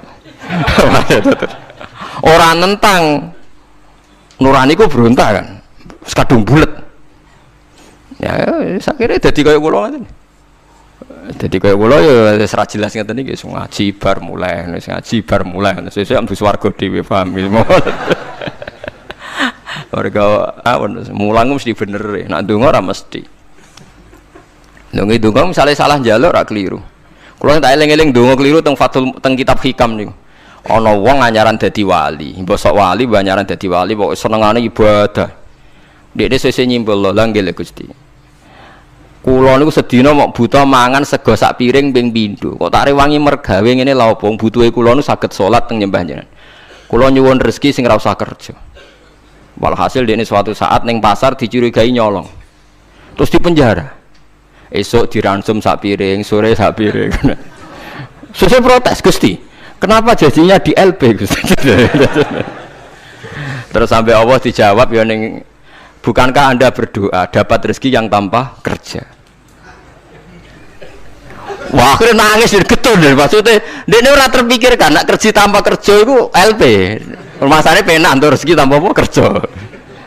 Ora nentang nurani ku berontak kan kadung bulet ya akhirnya jadi kaya kula ngoten jadi kaya kula ya wis ra jelas ngeten iki ngaji bar mulai ngaji bar mulai sesuk ambu swarga dhewe paham warga mulang mesti bener nek ndonga ora mesti ndonga misale salah njaluk ora keliru kula tak eling-eling ndonga keliru teng kitab hikam niku. Ana wong anyaran dadi wali, mbosok wali anyaran dadi wali pokoke senengane ibadah. Dekne sesuk nyimpul lho nggih Gusti. Kula niku sedina mok buta mangan sego sak piring ping pindho. Kok tak rewangi mergawe ngene lha opo butuhe kula niku saged salat teng nyembah jenengan. Kula nyuwun rezeki sing ora usah kerja. Walhasil dekne suatu saat ning pasar dicurigai nyolong. Terus dipenjara. Esuk diransum sak piring, sore sak piring. Sesuk protes Gusti. Kenapa jadinya di LP? Terus sampai Allah dijawab ya ning bukankah Anda berdoa dapat rezeki yang tanpa kerja? Wah, akhirnya nangis getun maksudnya dia ora terpikirkan nak kerja tanpa kerja itu LP. Masalahnya penak untuk rezeki tanpa apa kerja.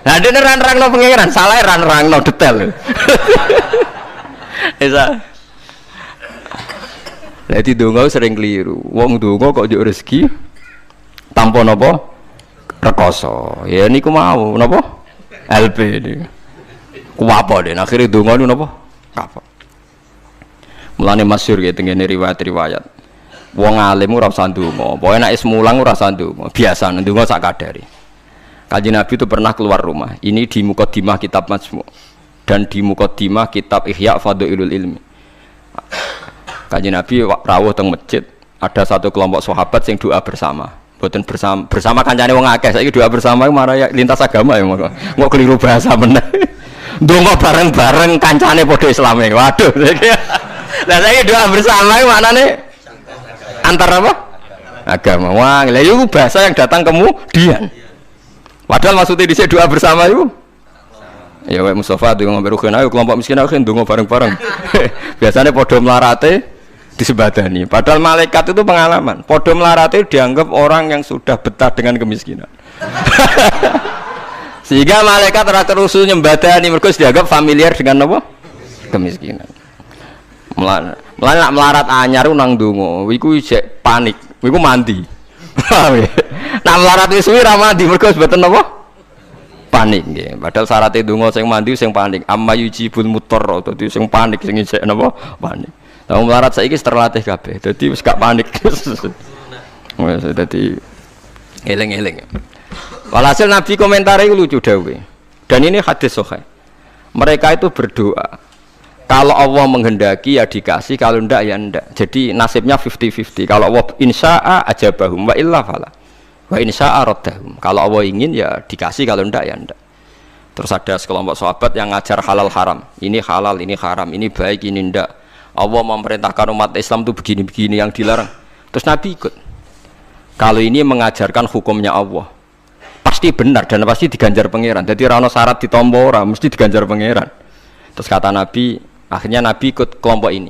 Nah, dia nerang-nerangno pengiran, salah nerang-nerangno detail. Isa Lati donga sering keliru. Wong donga kok njuk rezeki tanpa napa? Rekoso. Ya niku mau napa? LP niku. Ku apa den akhire donga niku napa? Kapok. Mulane masyhur ya tengene riwayat-riwayat. Wong alim ora usah ndonga. Pokoke nek is mulang ora usah ndonga. Biasa ndonga sak kadare. Kanjeng Nabi itu pernah keluar rumah. Ini di Muqaddimah kitab Majmu' dan di Muqaddimah kitab Ihya Fadhailul Ilmi. Kanjeng Nabi rawuh teng masjid, ada satu kelompok sahabat sing doa bersama. Mboten bersama kancane wong akeh. Saiki doa bersama marah lintas agama ya monggo. Kok keliru bahasa meneh. Ndonga bareng-bareng kancane padha Islame. Waduh. Lah saiki doa bersama iki maknane antar apa? Agama. Wah, lha itu bahasa yang datang kemudian. Padahal maksudnya dhisik doa bersama itu. Ya wae Mustafa donga berugen ayo kelompok miskin ayo ndonga bareng-bareng. Biasanya padha melarate disebadani. Padahal malaikat itu pengalaman. Padha melarate dianggap orang yang sudah betah dengan kemiskinan. Sehingga malaikat ora terusul nyembadani mergo dianggap familiar dengan apa? Kemiskinan. Melarat anyar nang ndonga, iku isih panik. Iku mandi. Nah melarat wis suwi ra mandi mergo mboten apa? Panik nggih. Padahal syarat ndonga sing mandi sing panik. Amma yujibul mutarr, dadi sing panik sing isih napa? Panik. Lah melarat saiki terlatih kabeh. Dadi wis gak panik. Wes dadi eling-eling. Walhasil Nabi komentar itu lucu dawuhe. Dan ini hadis sahih. Mereka itu berdoa. Kalau Allah menghendaki ya dikasih, kalau ndak ya ndak. Jadi nasibnya 50-50. Kalau Allah insya'a ajabahum wa illa fala. Wa insya'a raddahum. Kalau Allah ingin ya dikasih, kalau ndak ya ndak. Terus ada sekelompok sahabat yang ngajar halal haram. Ini halal, ini haram, ini baik, ini ndak. Allah memerintahkan umat Islam itu begini-begini yang dilarang. Terus Nabi ikut. Kalau ini mengajarkan hukumnya Allah, pasti benar dan pasti diganjar pangeran. Jadi rano syarat ditompo ora mesti diganjar pangeran. Terus kata Nabi, akhirnya Nabi ikut kelompok ini.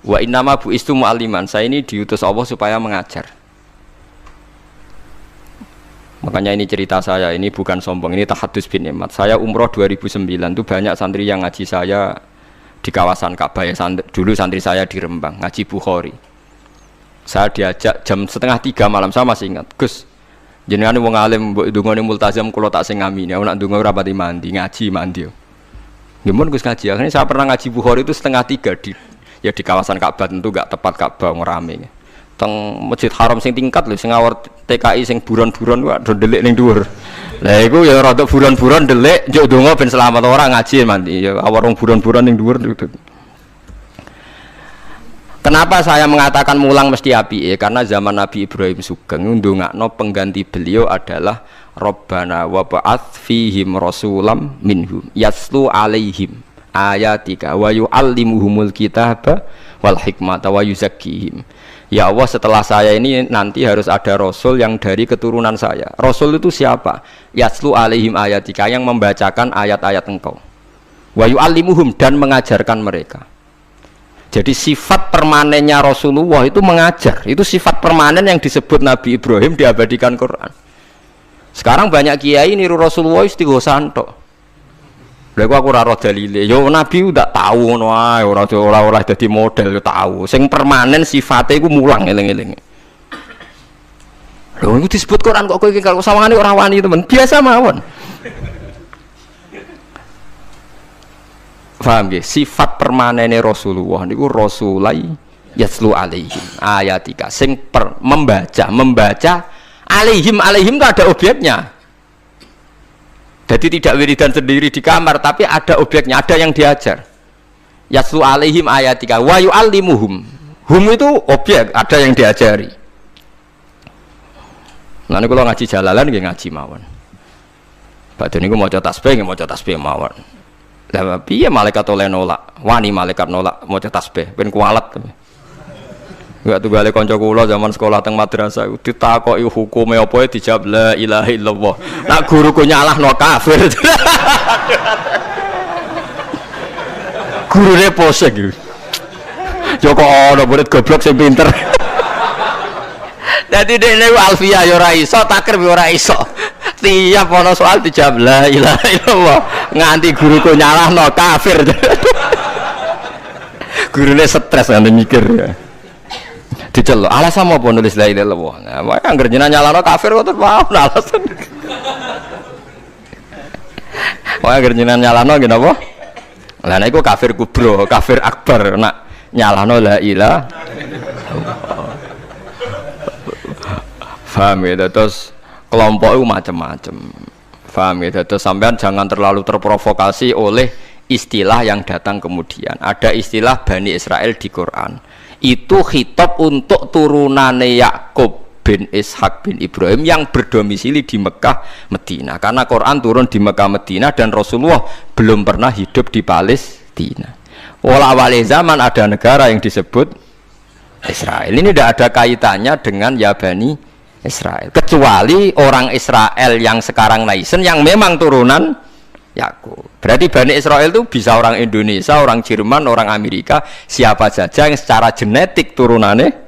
Wa innama bu'istu mu'alliman. Saya ini diutus Allah supaya mengajar. Makanya ini cerita saya, ini bukan sombong, ini tahadus bin nikmat. Saya umroh 2009 itu banyak santri yang ngaji saya di kawasan Ka'bah ya, dulu santri saya di Rembang ngaji Bukhari. Saya diajak jam 2:30 malam, saya masih ingat. Gus, jenengan wong alim mbok ndongane multazam kula tak sing ngamini. Aku nak ndonga ora pati mandi, ngaji mandi. Gimana Gus ngaji? Akhirnya saya pernah ngaji Bukhari itu 2:30 di kawasan Ka'bah, tentu gak tepat Ka'bah ngerame. Teng Masjid Haram sing tingkat lho, sing ngawur TKI sing buron-buron wae ndelik ning dhuwur. Lah iku ya rada buron-buron ndelik njuk ndonga ben selamat ora ngaji mandi. Ya awar wong buron-buron ning dhuwur. Kenapa saya mengatakan mulang mesti api? Karena zaman Nabi Ibrahim Sugeng ndongakno pengganti beliau adalah Rabbana wa ba'ats fihim rasulam minhum yaslu alaihim ayatika wa yu'allimuhumul kitaba wal hikmata wa yuzakkihim. Ya Allah, setelah saya ini nanti harus ada rasul yang dari keturunan saya. Rasul itu siapa? Yaslu alaihim ayatika, yang membacakan ayat-ayat engkau. Wa yu'allimuhum, dan mengajarkan mereka. Jadi sifat permanennya Rasulullah itu mengajar. Itu sifat permanen yang disebut Nabi Ibrahim diabadikan Quran. Sekarang banyak kiai niru Rasulullah istighosan tok. Lha aku ora roh dalile. Yo Nabi udah tahu ngono ae, ora dadi model yo tahu. Sing permanen sifatnya iku mulang eling-eling. Lho iku disebut Quran kok kowe iki kalau sawangane ora wani temen. Biasa mawon. Paham nggih? Sifat permanene Rasulullah niku rasulai yaslu alaihim ayatika, sing membaca alaihim itu ada objeknya. Jadi tidak wiridan sendiri di kamar, tapi ada objeknya, ada yang diajar. Yaslu alaihim ayatika wa yu'allimuhum. Hum itu objek, ada yang diajari. Nah niku kalau ngaji jalalan nggih ngaji mawon. Badhe niku maca tasbih nggih maca tasbih mawon. Lah piye malaikat oleh nolak? Wani malaikat nolak maca tasbih ben kualat. Enggak tunggale kanca kula zaman sekolah teng madrasah ditakoki hukume apa dijawab la ilaha illallah. Nak guruku nyalahno kafir. Gurune posek iki. Yo kok ana murid goblok sing pinter. Dadi dene alfiah yo ora iso, takrib yo ora iso. Tiap ana soal dijawab la ilaha illallah. Nganti guruku nyalahno kafir. Gurune stres nganti mikir ya. Diceluk alasan apa nulis la ilaha illallah. Nah, makanya anggere jenengan nyalahno kafir kok terus maaf alasan. Wah anggere jenengan nyalahno nggih napa? Lah nek iku kafir kubro, kafir akbar nak nyalahno la ilaha. Paham ya, terus kelompok itu macam-macam. Paham ya, terus sampean jangan terlalu terprovokasi oleh istilah yang datang kemudian. Ada istilah Bani Israel di Quran. Itu khitab untuk turunane Yakub. bin Ishaq bin Ibrahim yang berdomisili di Mekah Medina, karena Quran turun di Mekah Medina dan Rasulullah belum pernah hidup di Palestina. Awal zaman ada negara yang disebut Israel. Ini tidak ada kaitannya dengan ya Bani Israel, kecuali orang Israel yang sekarang naisen yang memang turunan Yakub. Berarti Bani Israel itu bisa orang Indonesia, orang Jerman, orang Amerika, siapa saja yang secara genetik turunannya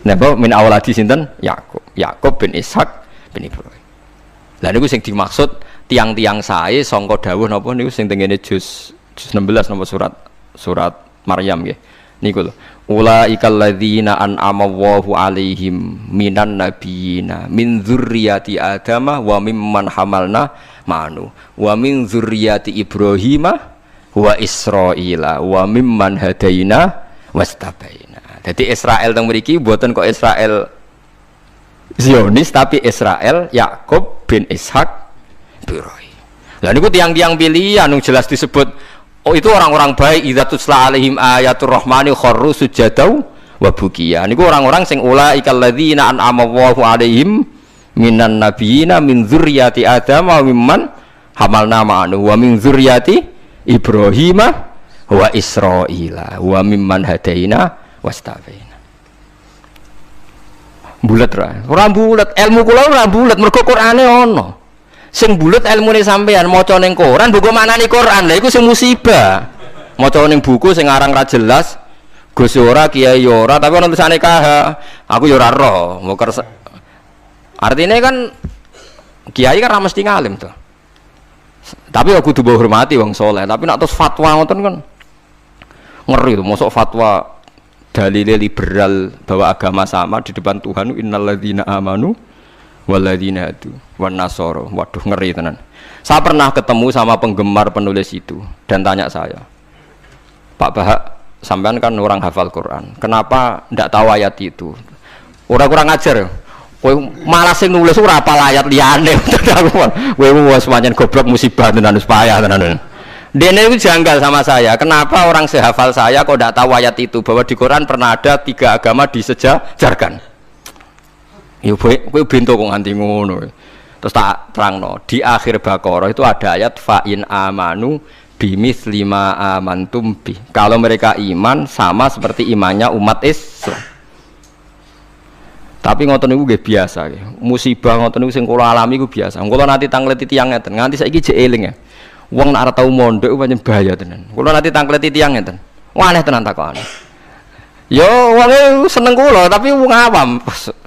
napa min awaladi sinten Yakub bin Ishaq bin Ibrahim. Lah niku sing dimaksud tiang-tiang sae sangka dawuh napa niku sing tengene juz 16 napa surat Maryam nggih. Niku lho. Ulaikal ladzina an'ama Allahu 'alaihim minan nabiyina min dzurriyyati Adam wa mimman hamalna ma'anu wa min dzurriyyati Ibrahim wa Israila wa mimman hadaina wastabaina. Jadi Israel teng mriki mboten kok Israel Zionis tapi Israel Yakub bin Ishaq Ibrahim. Lah niku tiang-tiang pilihan yang jelas disebut. Oh itu orang-orang baik, idza tusla alaihim ayatul rahmani kharru sujadau wa bukiya. Niku orang-orang sing ulaikal ladzina an'ama Allahu alaihim minan nabiyina min dzurriyyati Adam wa mimman hamalna ma'anu wa min dzurriyyati Ibrahim wa Israila wa mimman hadaina wastafaina. Bulet ra. Ora bulet, ilmu kula ora bulet mergo Qur'ane ono. Sing bulet ilmune sampean maca ning Quran mbok manani Quran lha iku sing musibah. Maca ning buku sing aran ra jelas, Gus ora kiai ora tapi ana tulisane KH. Aku ya ora roh. Artinya kan kiai kan ra mesti ngalim to. Tapi aku kudu hormati wong saleh, tapi nek terus fatwa ngoten kan ngeri to, mosok fatwa dalile liberal bahwa agama sama di depan Tuhan, innalladzina amanu walladzina hadu wan nasara. Waduh ngeri tenan. Saya pernah ketemu sama penggemar penulis itu dan tanya saya, Pak Bahak, sampean kan orang hafal Quran, kenapa ndak tahu ayat itu? Kurang ajar. Kowe malah sing nulis ora apal ayat liyane. Kowe wis pancen goblok musibah tenan wis payah tenan. Dene itu janggal sama saya, kenapa orang sehafal saya kok ndak tahu ayat itu bahwa di Quran pernah ada 3 agama disejajarkan. Ya kowe bento kok nganti ngono. Terus tak terangno, di akhir Baqarah itu ada ayat fa in amanu bimitsli ma amantum bi. Kalau mereka iman sama seperti imannya umat Islam. Tapi ngoten niku nggih biasa nggih. Musibah ngoten niku sing kula alami iku biasa. Kula nanti tangleti tiyang ngeten, nganti saiki jek eling ya. Wong nek ora tau mondok pancen bahaya tenan. Kula nanti tangleti tiyang ngeten. Wah aneh tenan takokane. Yo wong seneng kula tapi wong awam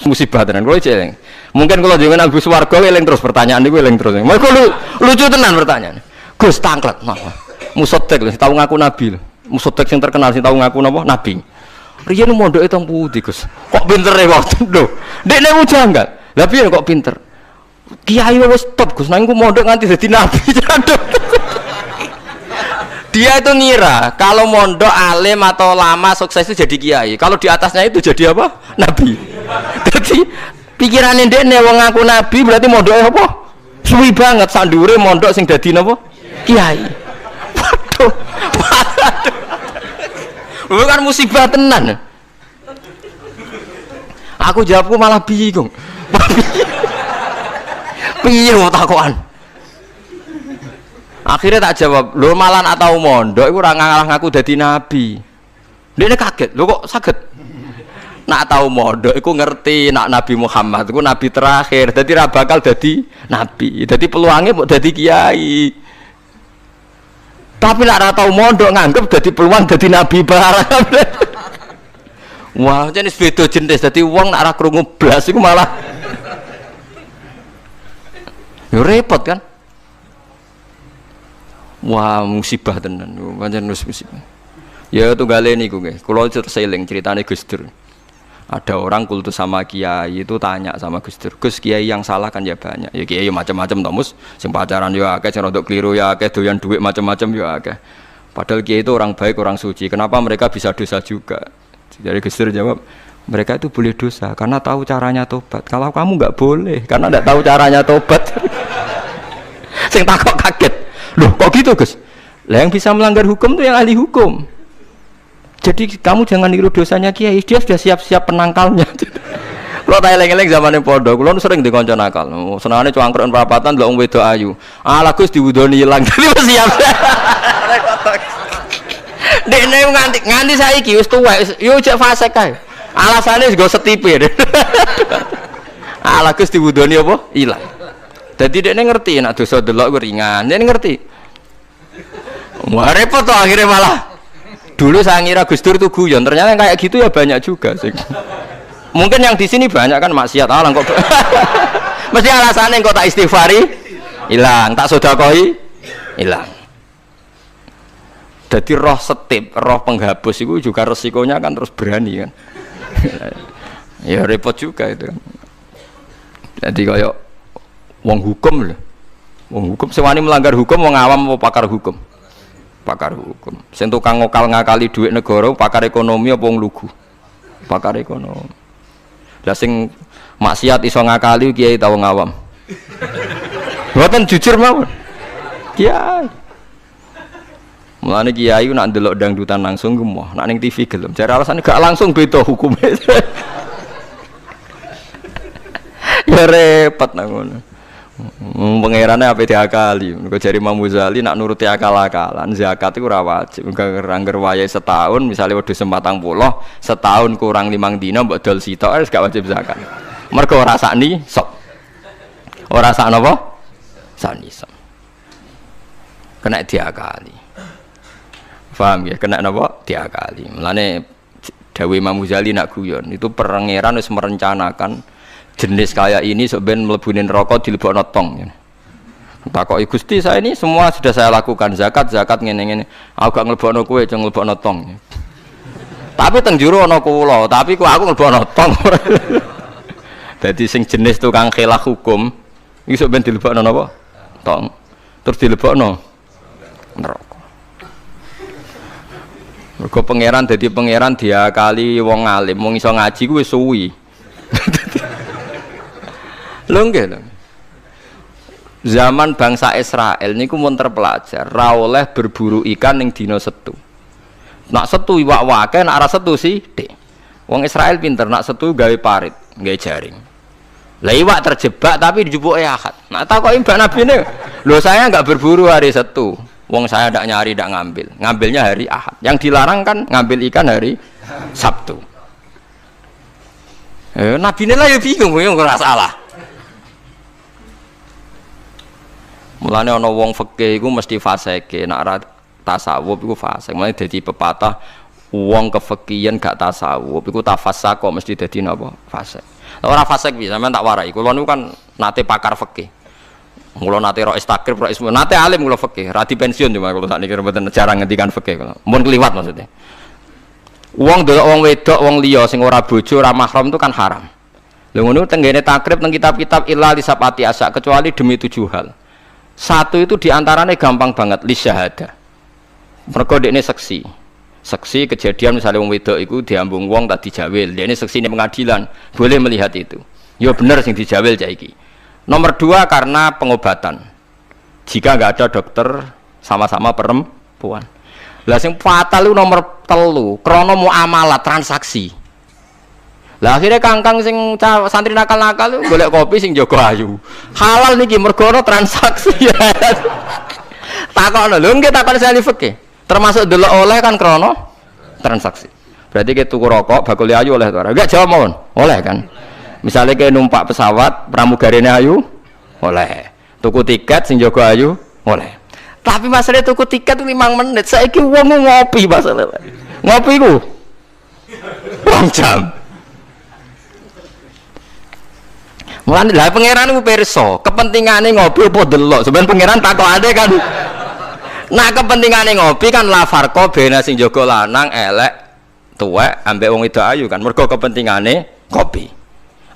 musibah tenan kula eling. Mungkin kula jenengan Gus Warga eling terus pertanyaan niku eling terus. Mergo lucu tenan pertanyaan. Gus tanglet napa? Musotek lho tau ngaku nabi lho. Musotek sing terkenal sing tau ngaku napa? Nabi. Riyen mondoke teng pundi Gus? Kok pintere waktu lho. Dekne ku janggal. Lah piye kok pinter? Kiai wis top Gus, nang ku mondok nganti dadi nabi. Dia itu ngira kalau mondok alim atau lama sukses itu jadi kiai. Kalau di atasnya itu jadi apa? Nabi. Jadi pikirannya dia nih wong ngaku nabi berarti mondoknya apa? Suwi banget sandure mondok sing dadi napa? Kiai. Waduh. Bukan musibah tenan. Aku jawabku malah bingung. Piye wae takokan? Akhirnya tak jawab, lho malah atau mondok iku ora ngaku dadi nabi. Dene kaget, lho kok saged? Nak tau mondok iku ngerti nak Nabi Muhammad iku nabi terakhir, dadi ra bakal dadi nabi. Dadi peluangnya mau dadi kiai. Tapi nak ora tau mondok nganggep dadi peluang dadi nabi barang. Wah, jenis beda jenis. Dadi wong nak ora krungu blas iku malah yo repot kan? Wah musibah tenan, pancen musibah. Ya tunggale niku nggih. Kula seling ceritane Gus Dur. Ada orang kultus sama kiai itu tanya sama Gus Dur, Gus kiai yang salah kan ya banyak. Ya kiai macam-macam tomus, sing pacaran ya akeh, sing rodok keliru ya akeh, doyan duit macam-macam ya akeh. Padahal kiai itu orang baik, orang suci. Kenapa mereka bisa dosa juga? Jadi Gus Dur jawab, mereka itu boleh dosa karena tahu caranya tobat. Kalau kamu nggak boleh karena nggak tahu caranya tobat. Sing takok kaget. Loh kok gitu Gus? Lah yang bisa melanggar hukum itu yang ahli hukum. Jadi kamu jangan niru dosanya kiai, dia sudah siap-siap penangkalnya. Kulo tak eling-eling zamane padha, kulo sering dikonco nakal. Senengane cangkruk perapatan lho wong wedok ayu. Ah Gus diwudoni ilang. Dadi wis siap. Dekne nganti saiki wis tuwek, yo cek fasik kae. Alasane wis go setipe. Ah Gus diwudoni apa? Ilang. Dadi dekne ngerti nek dosa delok ku ringan. Dekne ngerti. Wah repot toh akhirnya malah. Dulu saya ngira Gus Dur itu guyon, ternyata yang kayak gitu ya banyak juga sih. Mungkin yang di sini banyak kan maksiat alang kok. Mesti alasannya kok tak istighfari, hilang, tak sedekah, hilang. Jadi roh setip, roh penghapus itu juga resikonya kan terus berani kan. Ya repot juga itu. Jadi kayak wong hukum loh. Wong hukum sewani melanggar hukum, wong awam mau pakar hukum. Pakar hukum. Sing tukang ngakali duit negara, pakar ekonomi apa wong lugu? Pakar ekonomi. Lah sing maksiat iso ngakali kiai ta wong awam. Mboten jujur mawon. Kiai. Mulane kiai nak ndelok dangdutan langsung gemoh, nak ning TV gelem. Jare alasane gak langsung beda hukume. Ya repot nang ngono. Pangerane ape diakali. Mergo jare Imam Ghazali nak nuruti akal-akalan, zakat iku ora wajib. Angger wayahe setahun, misalnya wedhus 40, setahun kurang 5 dina mbok dol sitok wis gak wajib zakat. Mergo ora sakni sok. Ora sak napa? Sakni sok. Kena diakali. Paham ya? Kena napa? Diakali. Mulane dawuh Imam Ghazali nak guyon, itu pangeran wis merencanakan jenis kayak ini sebenarnya melebunin rokok dilebokno tong. Takoki Gusti, saya ini semua sudah saya lakukan, zakat ngene-ngene. Aku gak nglebokno kowe, aja nglebokno tong. Tapi teng jero ana kula, tapi kok aku nglebokno tong. Dadi sing jenis tukang khilaf hukum iso ben dilebokno napa? Tong. Terus dilebokno neraka. Mergo pangeran dadi pangeran diakali wong alim, wong iso ngaji ku wis suwi. Lho nggih lho. Zaman bangsa Israel niku mun terpelajar, ra oleh berburu ikan ning dina Setu. Nak Setu iwak wake, nak ora Setu sithik. Wong Israel pinter, nak Setu gawe parit, gawe jaring. Lah iwak terjebak tapi dijupuke Ahad. Nak takoki Mbak Nabine, lho saya enggak berburu hari Setu. Wong saya ndak nyari, ndak ngambil. Ngambilnya hari Ahad. Yang dilarang kan ngambil ikan hari Sabtu. Nabine lah ya bingung, ora salah. Mulane ana wong fikih iku mesti fasike, nek ora tasawuf iku fasik. Mulane dadi pepatah wong kefikihan gak tasawuf iku tafassak kok mesti dadi napa? Fasik. Ora fasik piye sampean tak warai. Kula niku kan nate pakar fikih. Kula nate ro istakrib, ro ismu. Nate alim kula fikih, ra di pensiun cuma kula sakniki mboten jarang ngendikan fikih kula. Mun kliwat maksudnya. Wong delok wong wedok, wong liya sing ora bojo, ora mahram itu kan haram. Lha ngono tenggene takrib teng kitab-kitab illa lisabati asa kecuali demi 7 hal. Satu itu diantaranya gampang banget li syahada. Mergo dekne seksi kejadian misalnya wong wedok iku diambung wong tak dijawil, dekne seksi ning pengadilan boleh melihat itu. Ya bener sing dijawil cah iki. Nomor 2 karena pengobatan. Jika enggak ada dokter sama-sama perempuan. Lah sing fatal itu nomor 3 krana muamalah transaksi. Lah akhirnya kangkang sing santri nakal-nakal golek kopi sing jaga ayu. Halal niki mergo transaksi. Takokno lho nggih takon sali fikih. Termasuk delok oleh kan krana transaksi. Berarti ke tuku rokok bakul ayu oleh to ora? Enggak jawab mawon. Oleh kan. Misalnya ke numpak pesawat pramugarine ayu oleh. Tuku tiket sing jaga ayu oleh. Tapi masalah tuku tiket 5 menit. Saiki wong ngopi masalah. Ngopi ku 2 jam. Mulane lha pangeran ku pirsa, kepentingane ngopi apa delok. Sampeyan pangeran takokane kan. Nah kepentingane ngopi kan la farqa bena sing jaga lanang elek tuwek ambek wong wedok ayu kan. Mergo kepentingane kopi.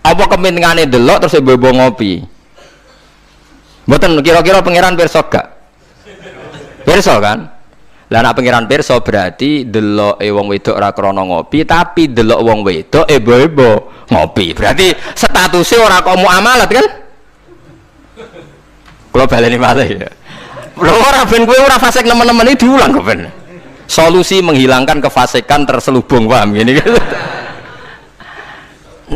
Apa kepentingane delok terus bebo ngopi? Mboten kira-kira pangeran pirsa gak? Pirsa kan? Lah nek pangeran pirsa berarti deloke wong wedok ora krana ngopi, tapi delok wong wedok ebo-ebo ngopi. Berarti statusnya ora kok muamalat kan? Kula baleni malih ya. Lho ora ben kowe ora fasik nemen-nemen iki diulang kok ben. Solusi menghilangkan kefasikan terselubung, paham ngene.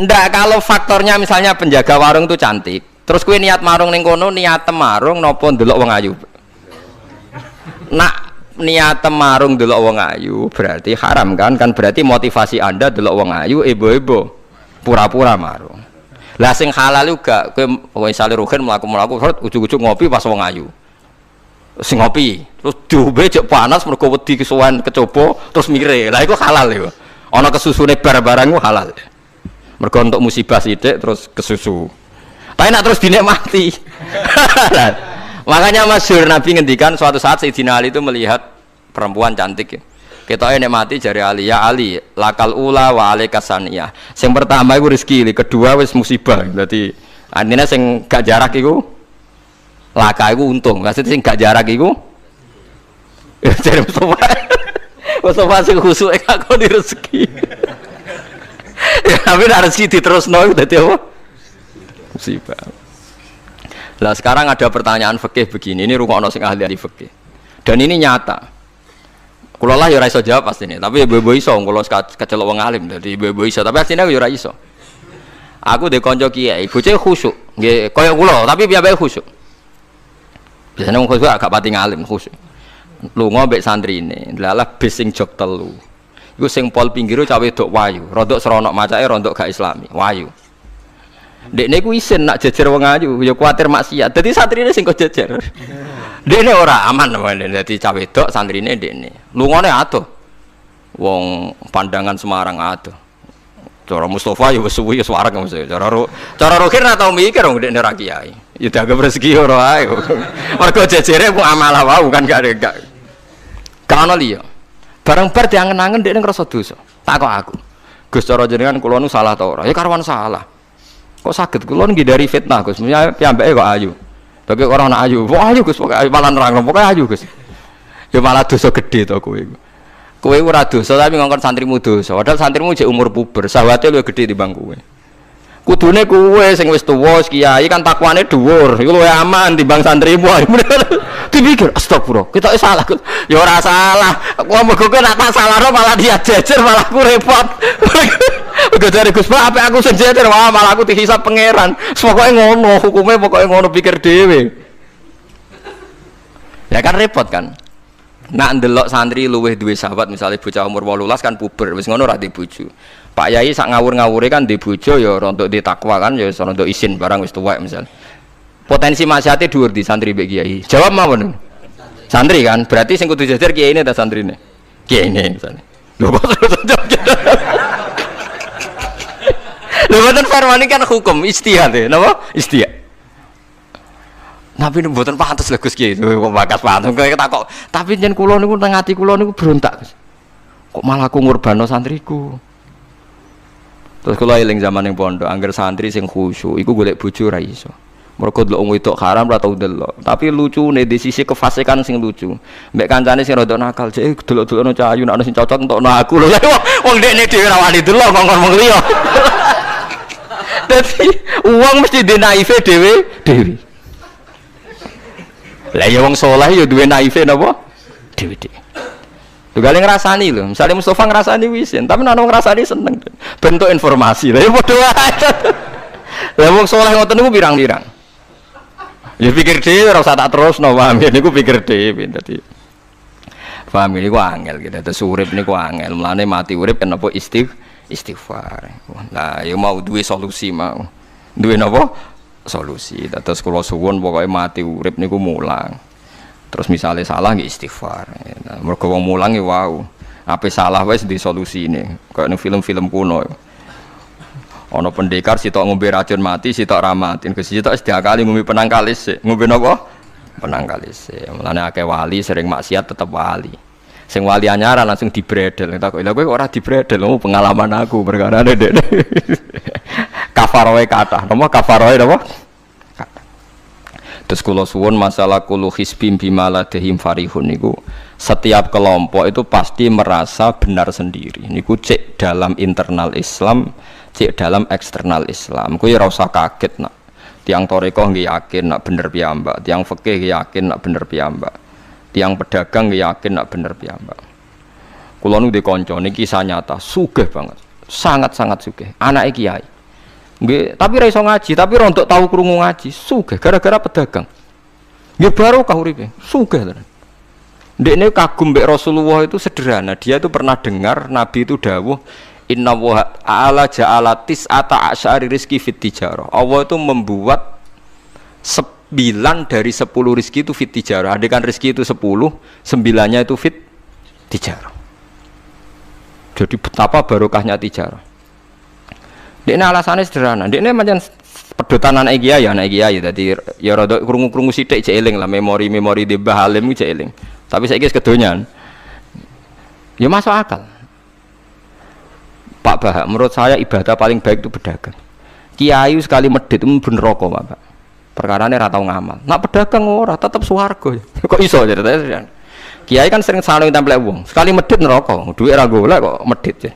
Ndak, kalau faktornya misalnya penjaga warung itu cantik, terus kue niat marung ning kono, niat marung nopo ndelok wong ayu. Nak niat marung ndelok wong ayu berarti haram kan? Kan berarti motivasi Anda ndelok wong ayu ebo-ebo pura-pura marung. Lah sing halal juga kowe misale rugen mlaku-mlaku ujug-ujug ngopi pas wong ayu. Sing ngopi, terus diombe jek panas mergo wedi kesuwen kecoba terus mire. Lah iku halal iku. Ana kesusune bar-barang ku halal. Mergo untuk musibah sithik terus kesusu. Tapi nak terus dinikmati. Makanya masyhur Nabi ngendikan suatu saat Sayyidina Ali itu melihat perempuan cantik. Ketoke nikmati jari Ali, ya Ali, lakal ula wa alaika saniyah. Sing pertama iku rezeki, kedua wis musibah. Berarti artinya sing gak jarak iku laka iku untung. Maksudnya sing gak jarak iku jare Mustafa sing khusuk kok di rezeki. Ya tapi rezeki diterusno iku dadi apa? Musibah. Lah sekarang ada pertanyaan fikih begini, ini rungokno sing ahli fikih. Dan ini nyata. Kula lah ya ora iso jawab pastine, tapi ibu-ibu iso kula kecelok wong alim, dadi ibu-ibu iso, tapi asline aku ya ora iso. Aku de kanca kiai, bocah khusyuk, nggih kaya kula, tapi piyambake khusyuk. Biasane wong khusyuk agak pati ngalim khusyuk. Lunga mbek santrine, lalah bis sing jog telu. Iku sing pol pinggire cawe wedok wayu, rodok seronok macake rodok gak islami, wayu. Dekne ku isin nak jejer wong ayu, ya kuwatir maksiat. Dadi santrine sing kok jejer. Dekne ora aman wae dadi cah wedok santrine dekne. Lungone adoh. Wong pandangan Semarang adoh. Cara Mustafa ya wis suwi wis wareg mesti. Cara Rohir ora tau mikir wong dekne ra kiai. Ya dianggap rezeki ora ae. Mergo jejere ku amalah wae kan gak. Kana liya. Bareng bar diangen-angen dekne ngrasa dosa. Takok aku. Gus cara jenengan kula nu salah ta ora? Ya karwan salah. Kok saged kula ngindari fitnah Gus. Menyang piyambake kok ayu. Bagi orang nak ayu. Wah ayu Gus, pokoke malah nerangno pokoke ayu Gus. Ya malah dosa gede to kowe iku. Kowe ora dosa tapi ngongkon santrimu dosa. Padahal santrimu jek umur puber, sahwate luwih gede timbang kowe. Kudune kowe sing wis tuwa kiai kan takwane dhuwur. Iku luwih aman timbang santrimu. Dipikir astagfirullah, kita salah. Ya ora salah. Kowe mergo nak tak salahno malah dia jejer malah aku repot. Udah dari Gus Pak, apa aku sejajar, wah malah aku dihisap pangeran. Pokoknya ngono, hukumnya pokoknya ngono pikir dewe. Ya kan repot kan. Nak ndelok santri luweh duwe sahabat misalnya bocah umur 18 kan puber, wis ngono ra di bojo. Pak Yai sak ngawur-ngawure kan di bojo ya rontok di takwa kan ya rontok isin barang wis tuwek misal. Potensi maksiate dhuwur di santri mbek kiai. Jawab mawon. Santri kan, berarti sing kudu jajar kiai ini ta santrine. Kiai ini misalnya. Lho kok Lebaran Farwani kan hukum istihad ya, napa? Istihad. Tapi mboten pantes lho Gus Kiai, kok bakas pantes kok takok. Tapi yen kula niku teng ati kula niku berontak. Kok malah aku ngurbano santriku. Terus kula eling zaman ning pondok, angger santri sing khusyuk iku golek bojo ra iso. Mergo delok wong wedok haram ra tau delok. Tapi lucune di sisi kefasikan sing lucu. Mbek kancane sing rada nakal, cek delok-delokno cah ayu nek ana sing cocok entokno aku lho. Wong dekne dhewe ra wani delok ngomong wong liya. Dadi uang mesti di naive dewe. Lah ya wong saleh ya duwe naive napa? Dewe. Tugale ngrasani lho. Misale Mustafa ngrasani wisin, tapi nek ngrasani seneng. Bentuk informasi. Lah ya padha wae. Lah wong saleh ngoten niku pirang-pirang. Ya pikir dhewe ora usah tak terusno, paham ya niku pikir dhewe dadi. Paham niku angel gitu. Terus urip niku angel. Mulane mati urip kenapa istighfar. Nah, ya mau duwe solusi mau. Duwe napa? Solusi. Terus kula suwun pokoke mati urip niku mulang. Terus misalnya salah nggih istighfar. Nah, mergo wong mulang ya wau. Ape salah wis di solusine. Kayak ning film-film kuno. Ana pendekar sitok ngombe racun mati, sitok ra mati. Sitok wis diakali ngombe penangkalis. Ngombe napa? Penangkalis. Mulane akeh wali sering maksiat tetep wali. Sing wali anyaran langsung dibredel. Tak kok lha kowe ora dibredel, pengalaman aku perkara ndek. Kafaroe kathah. Napa kafaroe napa? Terus kula suwun masalah kullu hisbim bima ladehim farihun niku setiap kelompok itu pasti merasa benar sendiri. Niku cek dalam internal Islam, cek dalam eksternal Islam. Kuwi ora usah kaget nak. Tiang toreko nggih yakin nak bener piyambak, tiang fikih yakin nak bener piyambak. Tiang pedagang yakin nak bener piyambak. Kula nu di kanca niki kisah nyata, sugih banget. Sangat-sangat sugih. Anake kiai. Nggih, tapi ra iso ngaji, tapi rontok tahu krungu ngaji, sugih gara-gara pedagang. Nggih barokah uripe, sugih tenan. Ndekne kagum mbek Rasulullah itu sederhana, dia itu pernah dengar Nabi itu dawuh inna wa ta'ala ja'ala tis'ata asyari rizki fit tijarah. Allah itu membuat 9 dari 10 rizki itu fit tijarah. Andaikan rizki itu 10, 9-nya itu fit tijarah. Jadi betapa barokahnya tijarah. Dekne alasannya sederhana. Dekne macam pedotan anak kiai dadi ya rada krungu-krungu sithik jek eling lah memori-memori di Mbah Halim jek eling. Tapi saiki wis kedonyan. Ya masuk akal. Pak Bah, menurut saya ibadah paling baik itu berdagang. Kiai sekali medhit itu ben neraka, Pak. Perkarane ra tau ngamal. Nak pedagang ora tetep swarga. Kok iso ceritanya? Kiai kan sering saling templek wong. Sekali medhit neraka, duit ra golek kok medhit.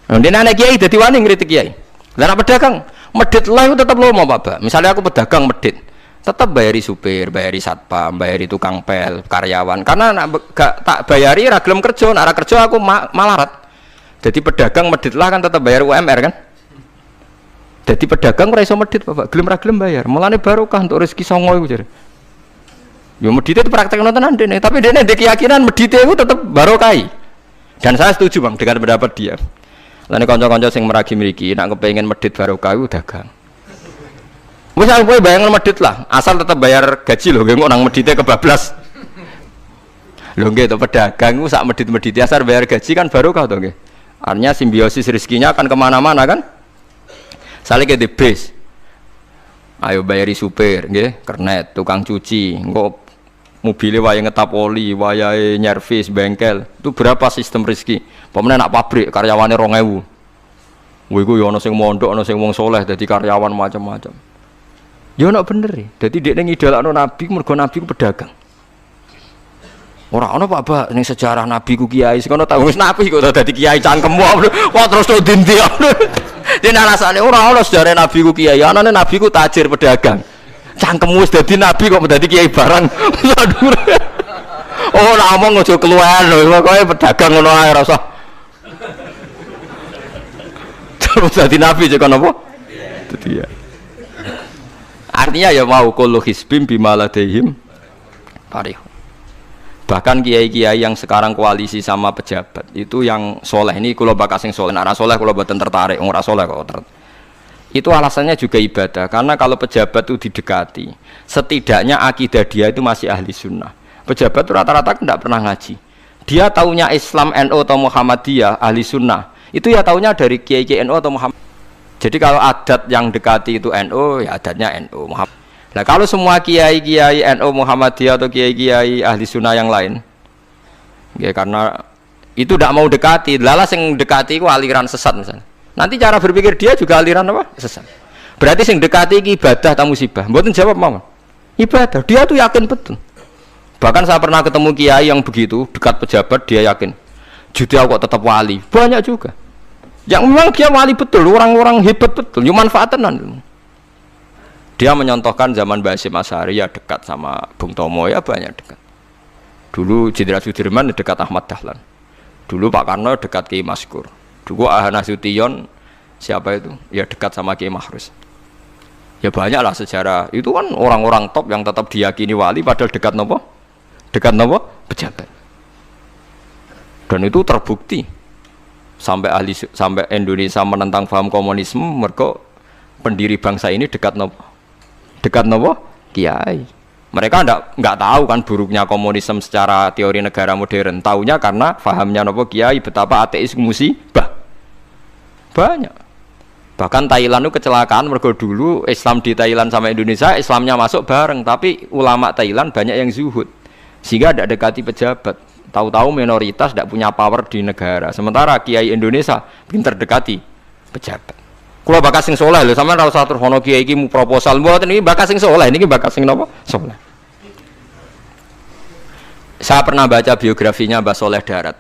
Ndene anak kiai dadi wani ngritik kiai. Lah nak pedagang medhit lah itu tetep lomo, Pak Bah. Misalnya aku pedagang medhit, tetap bayari supir, bayari satpam, bayari tukang pel, karyawan. Karena gak tak bayari ra gelem kerja, nek ra kerja aku malarat. Jadi pedagang medhit lah kan tetap bayar UMR kan. Jadi pedagang ora iso medhit, Bapak. Gelem ra gelem bayar. Mulane barokah untuk rezeki songo iku jare. Yo medhit itu praktekno tenan dene, tapi dene ndek keyakinan medhit itu tetap barokah. Dan saya setuju, Bang, dengan pendapat dia. Lan kanca-kanca sing meragi mriki nek kepengin medhit barokah iku dagang. Wis aku bayang medhit lah, asal tetap bayar gaji lho, nggih kok nang medhite kebablas. Lho nggih to pedagang ku sak medhit-medhit asal bayar gaji kan barokah to nggih. Artinya simbiosis rezekinya akan kemana-mana kan? Saling ke the base. Ayo bayari supir, nggih, kernet, tukang cuci, engko mobilnya waya ngetap oli, waya nyervis, bengkel. Itu berapa sistem rezeki? Pemene nak pabrik karyawane 2000. Wih ku yo ana sing mondok, ana sing wong soleh dadi karyawan macam-macam. Yo ana bener e. Dadi dekne ngidolakno Nabi mergo Nabi ku pedagang. Ora ana Pak Ba ning sejarah Nabi ku kiai sing ana tau wis Nabi kok dadi kiai cangkemmu. Wah terus to dinti. Dene alasane ora ana sejarah Nabi ku kiai, anane Nabi ku tajir pedagang. Cangkemmu wis dadi Nabi kok dadi kiai barang. Oh nek omong aja keluar lho, pokoke pedagang ngono ae ora usah. Terus dadi Nabi cek napa? Dadi ya. Artinya ya mau kullu hisbim bimaladehim parih. Bahkan kiai-kiai yang sekarang koalisi sama pejabat itu yang soleh, ini kalau bakas yang soleh, nah soleh kalau buatan tertarik, orang soleh kok itu alasannya juga ibadah, karena kalau pejabat itu didekati, setidaknya akidah dia itu masih ahli sunnah. Pejabat itu rata-rata tidak pernah ngaji, dia taunya Islam NU atau Muhammadiyah ahli sunnah, itu ya taunya dari kiai-kiai NU atau Muhammad. Jadi kalau adat yang dekati itu NU, ya adatnya NU Muhammad. Nah kalau semua kiai-kiai NU Muhammadiyah atau kiai-kiai ahli sunnah yang lain, ya karena itu tidak mau dekati, lalas yang dekati itu aliran sesat misalnya. Nanti cara berpikir dia juga aliran apa? Sesat. Berarti yang dekati ibadah atau musibah. Mboten jawab mau. Ibadah. Dia tuh yakin betul. Bahkan saya pernah ketemu kiai yang begitu dekat pejabat, dia yakin. Jadi aku kok tetap wali. Banyak juga. Yang memang dia wali betul, orang-orang hebat betul, cuma manfaatan. Dia menyontohkan zaman Mbah Hasyim Asy'ari ya dekat sama Bung Tomo ya banyak dekat. Dulu Jenderal Sudirman dekat Ahmad Dahlan. Dulu Pak Karno dekat Kiai Maskur. Dulu Ahana Sution siapa itu? Ya dekat sama Kiai Mahrus. Ya banyak lah sejarah. Itu kan orang-orang top yang tetap diyakini wali padahal dekat nopo? Dekat nopo? Pejabat. Dan itu terbukti. Sampai Indonesia menentang paham komunisme, mereka pendiri bangsa ini dekat nopo? Dekat nopo? Kiai. Mereka enggak tahu kan buruknya komunisme secara teori negara modern. Taunya karena fahamnya nopo kiai betapa ateis musibah. Banyak. Bahkan Thailand itu kecelakaan mergo dulu Islam di Thailand sama Indonesia, Islamnya masuk bareng, tapi ulama Thailand banyak yang zuhud. Sehingga tidak dekati pejabat. Tahu-tahu minoritas tidak punya power di negara. Sementara kiai Indonesia pinter dekati pejabat. Kalau bakas sing soleh lho, sampean ora usah terus ono kiai iki mu proposal mboten iki bakas sing soleh, niki bakas sing napa? Soleh. Saya pernah baca biografinya Mbah Soleh Darat.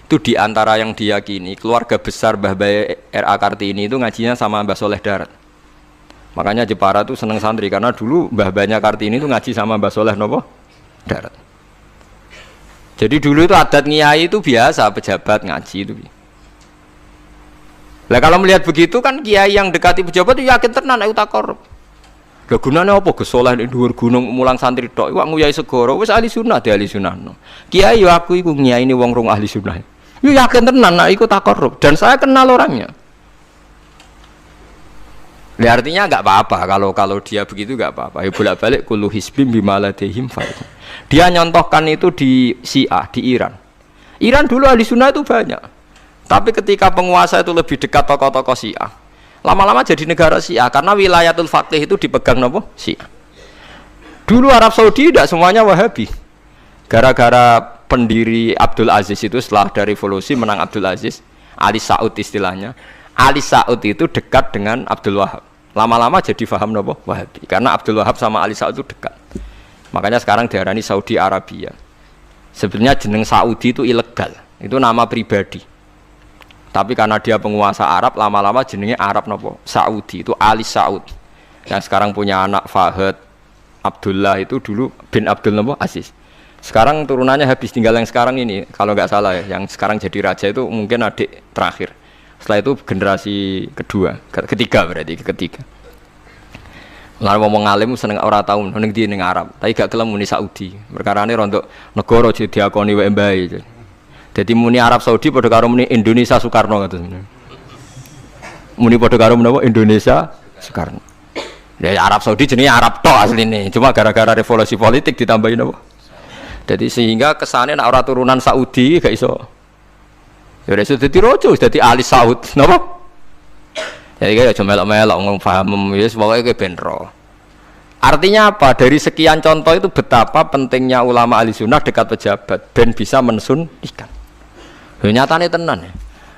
Itu di antara yang diyakini keluarga besar Mbah Bae R.A. Kartini itu ngajinya sama Mbah Soleh Darat. Makanya Jepara tuh seneng santri karena dulu Mbah Banya Kartini itu ngaji sama Mbah Soleh napa? Darat. Jadi dulu itu adat ngiyai itu biasa pejabat ngaji itu. Lah kalau melihat begitu kan kiai yang dekati pejabat itu yakin tenan nek takorup. Lah gunane apa Gus Saleh ning dhuwur gunung mulang santri tok iku nguyai segara wis ahli sunnah di ahli sunnah. Kiai yo aku iku nyaini wong rong ahli sunnah. Yo yakin tenan nek iku takorup dan saya kenal orangnya. Ya, artinya enggak apa-apa kalau dia begitu enggak apa-apa. Ya bolak-balik kullu hisbim bima ladehim fa'id. Dia nyontohkan itu di Syiah di Iran. Iran dulu ahli sunnah itu banyak. Tapi ketika penguasa itu lebih dekat tokoh-tokoh Syiah, lama-lama jadi negara Syiah karena wilayatul faqih itu dipegang nopo Syiah. Dulu Arab Saudi tidak semuanya Wahabi. Gara-gara pendiri Abdul Aziz itu setelah dari revolusi menang Abdul Aziz, Ali Saud istilahnya. Ali Saud itu dekat dengan Abdul Wahab. Lama-lama jadi paham nopo Wahabi karena Abdul Wahab sama Ali Saud itu dekat. Makanya sekarang diarani Saudi Arabia. Sebenarnya jeneng Saudi itu ilegal, itu nama pribadi. Tapi karena dia penguasa Arab, lama-lama jenengnya Arab nopo Saudi, itu Ali Saud. Yang sekarang punya anak Fahad Abdullah itu dulu bin Abdul nopo Aziz. Sekarang turunannya habis, tinggal yang sekarang ini, kalau nggak salah ya, yang sekarang jadi raja itu mungkin adik terakhir. Setelah itu generasi ketiga berarti ketiga. Lalu ngomong alim seneng ora tau ning ndi ning Arab, tapi gak gelem muni Saudi. Perkarane rontok negara jadi diakoni wae mbae. Jadi muni Arab Saudi padha karo muni Indonesia Soekarno ngoten. Muni padha karo menapa Indonesia Soekarno. Ya Arab Saudi jenenge Arab tok asline, cuma gara-gara revolusi politik ditambahin apa. Jadi sehingga kesane nek ora turunan Saudi gak iso. Ya wis dadi raja, wis dadi Ali Saud, napa? Jadi kayak cuma melok-melok ngomong paham, ya pokoknya kayak benro. Artinya apa? Dari sekian contoh itu betapa pentingnya ulama ahli sunnah dekat pejabat ben bisa mensunnikan. Nyatane tenan ya.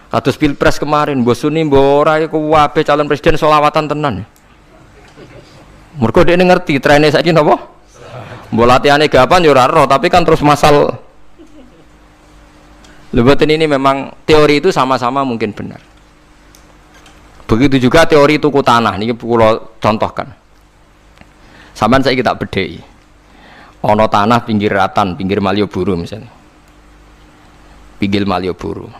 Kados pilpres kemarin, mbok suni mbok ora iku wae calon presiden selawatan tenan. Mergo dekne ngerti trene saiki napa? Mbok latihane gapan ya ora ero, tapi kan terus masal. Lebatin ini memang teori itu sama-sama mungkin benar. Begitu juga teori tuku tanah ini kula contohkan. Sampeyan saiki tak bedheki. Ana tanah pinggir Ratan, pinggir Malioboro misalnya. Pinggir Malioboro.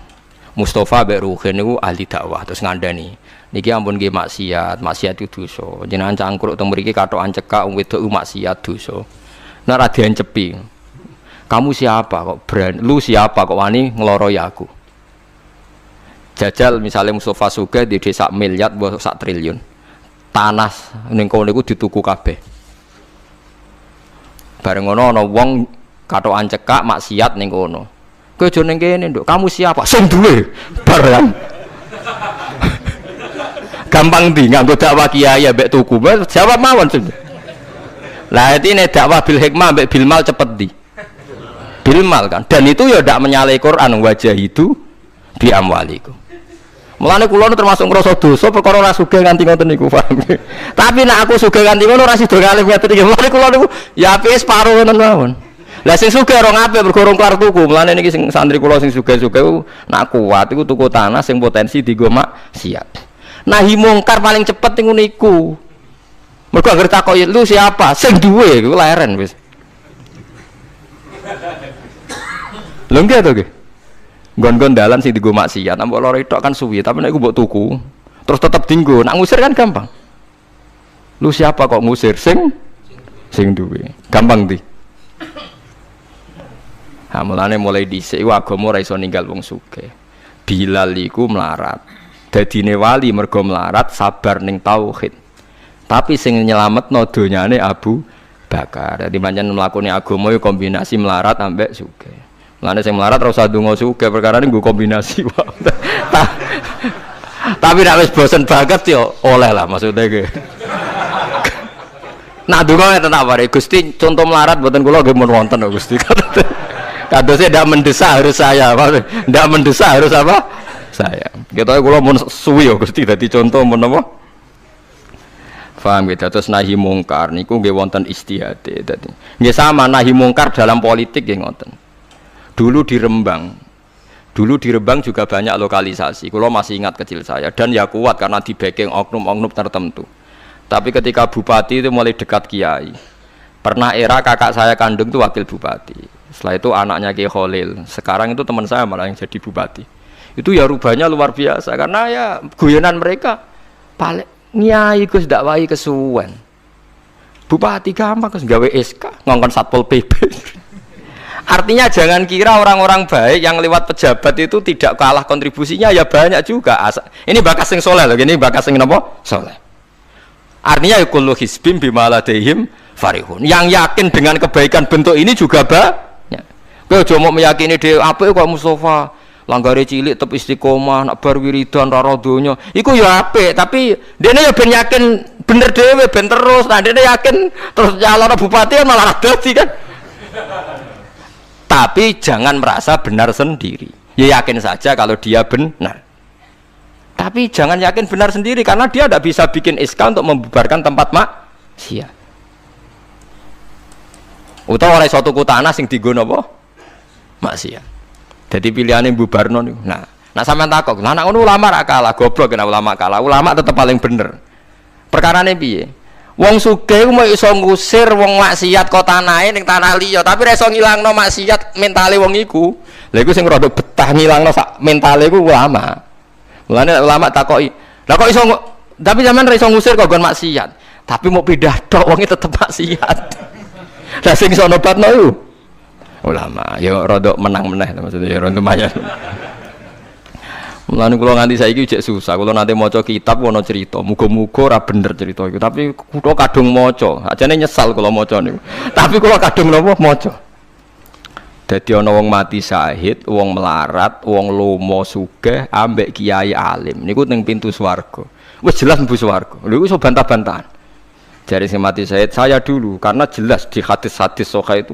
Mustafa mbek Ruhin niku ahli dakwah terus ngandani. Niki ampun nggih maksiat itu dosa. Jenengan cangkruk teng mriki kathokan cekak wong wedok maksiat dosa. Nek ra diancepi. Kamu siapa kok lu siapa kok wani ngloroi aku? Jajal misalnya Mustafa Sugih di desa miliar buat sak triliun tanah ning kono niku dituku kabeh. Bareng ngono ana wong kathokan cekak maksiat ning kono. Kowe aja ning kene, Nduk. Kamu siapa? Sing duwe barang. Gampang ndi nganggo dakwah kiai mbek tuku. Jawab mawon. Lah intine dakwah bil hikmah mbek bil mal cepet ndi? Bil mal kan. Dan itu ya ndak menyalahi Quran wajah itu bi amwalikum. Mulane kula termasuk ngrasa dosa perkara ora sugih nganti ngoten niku, paham. Tapi nek aku sugih nganti ngono ora sida ngalim ngaten iki. Mulane kula niku ya apik separo ngoten mawon. Lah sing sugih ora ngapik mergo ora kelar tuku. Mulane niki sing santri kula sing sugih-sugih nak kuat iku tuku tanah sing potensi dienggo maksiat. Nahi mungkar paling cepet niku niku. Mergo anggere takoki lu siapa? Sing duwe iku leren wis. Lho nggih to nggih. Gon-gon dalan sing dienggo maksiat, mbok loro tok kan suwi, tapi nek iku mbok tuku, terus tetep dienggo, nak ngusir kan gampang. Lu siapa kok ngusir sing duwe? Gampang ndi? Ha mulane mulai dhisik iku agama ora iso ninggal wong sugih. Bilal iku melarat. Dadine wali mergo melarat sabar ning tauhid. Tapi sing nyelametno donyane Abu Bakar. Dadi pancen mlakune agama iku kombinasi melarat ambek sugih. Mulane sing melarat ora usah ndonga sugih perkara niku kombinasi wae. Tapi nek wis bosen banget ya oleh lah maksudnya ge. Nah ndonga ngeten tak pare Gusti contoh melarat mboten kula nggih mun wonten kok Gusti. Kadosnya ndak mendesak harus saya, ndak mendesak harus apa? Saya. Ketoke kula mun suwi ya Gusti dadi contoh mun apa? Paham gitu, terus nahi mungkar niku nggih wonten istihade dadi. Nggih sama nahi mungkar dalam politik nggih ngoten. Dulu di Rembang juga banyak lokalisasi. Kalau masih ingat kecil saya dan ya kuat karena di backing oknum-oknum tertentu. Tapi ketika bupati itu mulai dekat kiai. Pernah era kakak saya kandung itu wakil bupati. Setelah itu anaknya Kiai Khalil. Sekarang itu teman saya malah yang jadi bupati. Itu ya rubahnya luar biasa karena ya guyonan mereka paling nyai Gus dakwahi kesuwen. Bupati gampang Gus gawe SK ngongkon Satpol PP. Artinya jangan kira orang-orang baik yang lewat pejabat itu tidak kalah kontribusinya, ya banyak juga. Ini bakas sing soleh loh, ini bakas sing napa? Soleh. Artinya ya kullu hisbim bima ladaihim farihun. Yang yakin dengan kebaikan bentuk ini juga banyak. Kowe aja mau meyakini dhewe apik kok Mustafa. Langgare cilik tetep istiqomah, nak bar wiridan ora donya. Iku ya apik, tapi dene ya ben yakin bener dhewe ben terus. Nah dene yakin terus calon bupati malah dadi kan. Tapi jangan merasa benar sendiri. Ya yakin saja kalau dia benar. Tapi jangan yakin benar sendiri karena dia tidak bisa bikin SK untuk membubarkan tempat maksiat. Utawa oleh suatu tanah sing dienggo napa? Maksiat. Jadi pilihannya bubarno niku. Nah sampean takok, lah nek ngono ulama ra kalah, goblok kena ulama kalah. Ulama tetep paling bener. Perkarane piye? Wong sugih mau iso ngusir wong maksiat kok tanahe ning tanah liya, tapi ra iso ngilangno maksiat mentale wong iku. Lha iku sing rada betah ngilangno sak mentale iku ulama. Mulane ulama takoki, "Lah kok iso tapi sampean ra iso ngusir kok gon maksiat, tapi mau pindah tok wonge tetep maksiat." Lah sing iso nobatno iku ulama, ya rada menang meneh maksudnya ya rada lumayan. Mulane kula nganti saiki jek susah, kula nate maca kitab ana cerita, muga-muga ora bener cerita iku, tapi kula kadung maca, ajane nyesal kula maca niku. Tapi kula kadung napa maca. Dadi ana wong mati syahid, wong melarat, wong lomo sugih ambek kiai alim niku ning pintu swarga. Wis jelas mlebu swarga. Lha iku iso bantah-bantahan. Jare sing mati syahid saya dulu karena jelas di hadis-hadis sahih itu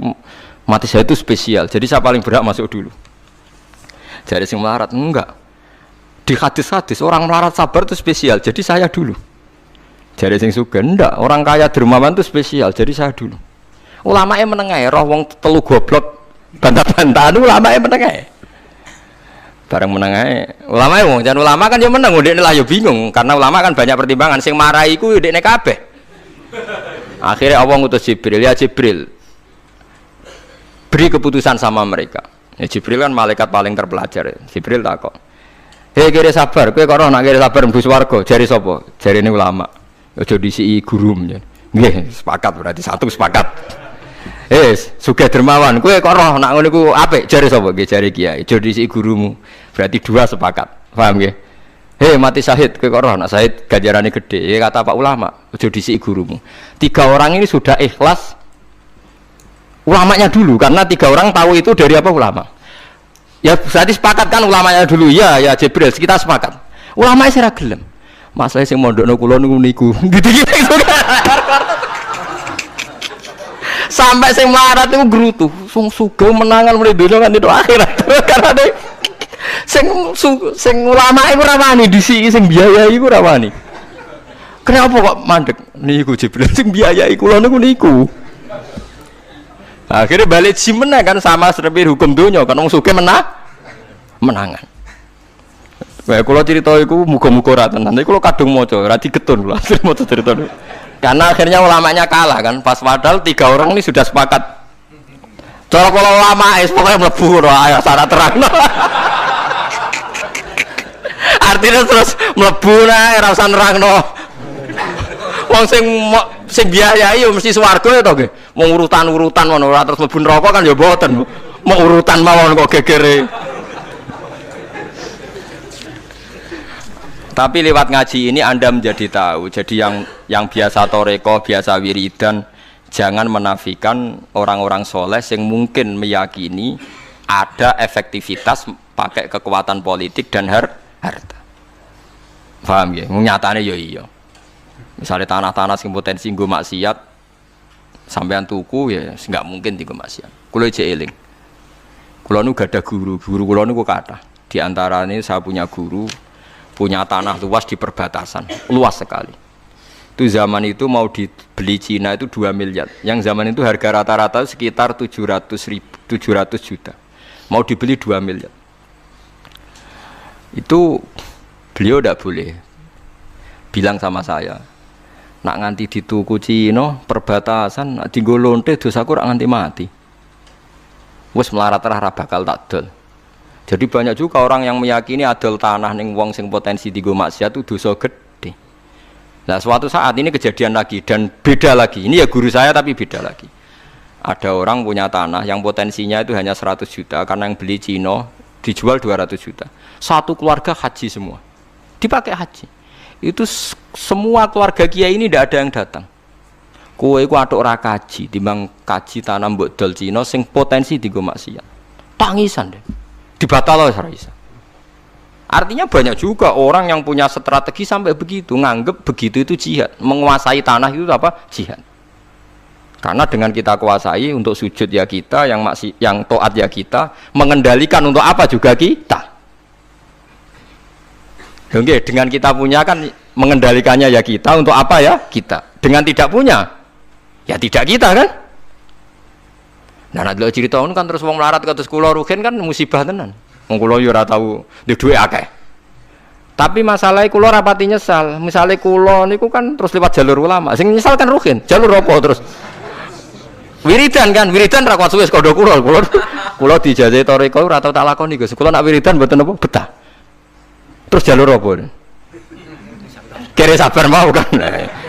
mati saya itu spesial, jadi saya paling berhak masuk dulu. Jadi sing melarat enggak. Di hadis-hadis orang melarat sabar itu spesial, jadi saya dulu. Jadi sing sugih enggak, orang kaya dermawan itu spesial, jadi saya dulu. Ulamae meneng ae, roh wong telu goblok bantah-bantahan ulamae meneng ae. Bareng meneng ae. Ulamae wong jan ulama kan ya meneng, ndekne lah ya bingung karena ulama kan banyak pertimbangan, sing marahi iku ndekne kabeh. Akhirnya Allah ngutus Jibril, ya Jibril beri keputusan sama mereka. Ya, Jibril kan malaikat paling terpelajar. Ya. Jibril takok, "Hei kira sabar, kowe kok ora nak kira sabar mlebu swarga?" Jare sapa? Jarine ulama. Aja disiki gurum. Nggih, sepakat berarti satu sepakat. Sugih dermawan, kowe kok ora nak ngono iku apik? Jare sapa? Nggih, jare kiai. Aja disiki gurumu. Berarti dua sepakat. Paham nggih? Hei mati syahid, kowe kok ora nak syahid ganjarane gede. Ya kata Pak ulama, aja disiki gurumu. 3 orang ini sudah ikhlas ulamanya dulu karena 3 orang tahu itu dari apa ulama. Ya berarti sepakat kan ulamanya dulu ya Jibril kita sepakat. Ulamanya sira gelem. Masalah sing mondokno kula niku. Gitu-gitu. Sampai sing melarat niku grutu, sing sugih menangan mulai donya kan itu akhirat. Karena sing ulama iku ora wani disiki sing biayai iku ora wani. Kenapa kok mandek niku Jibril sing biayai kula niku. Akhirnya balik menang kan sama seperti hukum dunia kan wong sugih menangan. Kayak kalau cerita itu muga-muga ora tenan. Tapi kalau kadung maca ora digetun lho maca cerita itu. Karena akhirnya ulamanya kalah kan pas padahal 3 orang ini sudah sepakat. Cara kalau ulama pokoknya mlebu ora syarat terang. Artinya terus mlebu nae ora usah nerangno. Wong sing biayai yo mesti swarga ya to nggih. Mau urutan-urutan ngono ora terus mlebu neraka kan ya mboten. Mau urutan mawon kok gegere. Tapi lewat ngaji ini Anda menjadi tahu. Jadi yang biasa toreko, biasa wiridan, jangan menafikan orang-orang soleh yang mungkin meyakini ada efektivitas pakai kekuatan politik dan harta. Paham ya? Nyatanya ya iya. Misalnya tanah-tanah sing potensi nggo maksiat sampean tuku ya nggak mungkin dienggo maksiat. Kula jek eling. Kula nu gadah guru kula niku kathah. Di antaranya saya punya guru punya tanah luas di perbatasan, luas sekali. Itu zaman itu mau dibeli Cina itu 2 miliar. Yang zaman itu harga rata-rata sekitar 700 juta. Mau dibeli 2 miliar. Itu beliau tidak boleh bilang sama saya, nak nganti dituku Cina perbatasan, nak dienggo lonte dosaku rak nganti mati. Wes melarat ra bakal tak dol. Jadi banyak juga orang yang meyakini adol tanah ning wong sing potensi dienggo maksiat itu dosa gede. Nah, suatu saat ini kejadian lagi dan beda lagi. Ini ya guru saya tapi beda lagi. Ada orang punya tanah yang potensinya itu hanya 100 juta karena yang beli Cino dijual 200 juta. Satu keluarga haji semua. Dipakai haji. Itu semua keluarga kiai ini tidak ada yang datang. Kowe iku atuk ora kaji, timbang kaji tanah mbok dol Cina sing potensi dienggo maksiat. Tangisan deh. Dibatalo ora iso. Artinya banyak juga orang yang punya strategi sampai begitu, nganggep begitu itu jihad. Menguasai tanah itu apa? Jihad. Karena dengan kita kuasai untuk sujud ya kita, yang taat ya kita, mengendalikan untuk apa juga kita. Oke, dengan kita punya kan mengendalikannya ya kita, untuk apa ya kita. Dengan tidak punya, ya tidak kita kan. Nah, nanti lo cerita kan terus wong melarat kados kula rugen kan musibah tenan. Wong kula yo ora tau duwe akeh. Tapi masalah kula rapati nyesal. Misale kula niku kan terus lewat jalur ulama. Sing nyesal kan rugen. Jalur apa terus? Wiridan kan, wiridan ra kuat suwe kodho kula dijajahi toriko ora tau tak lakoni Gus. Kula nak wiridan mboten apa betah. Terus jalur apa? Kere sabar mau kan.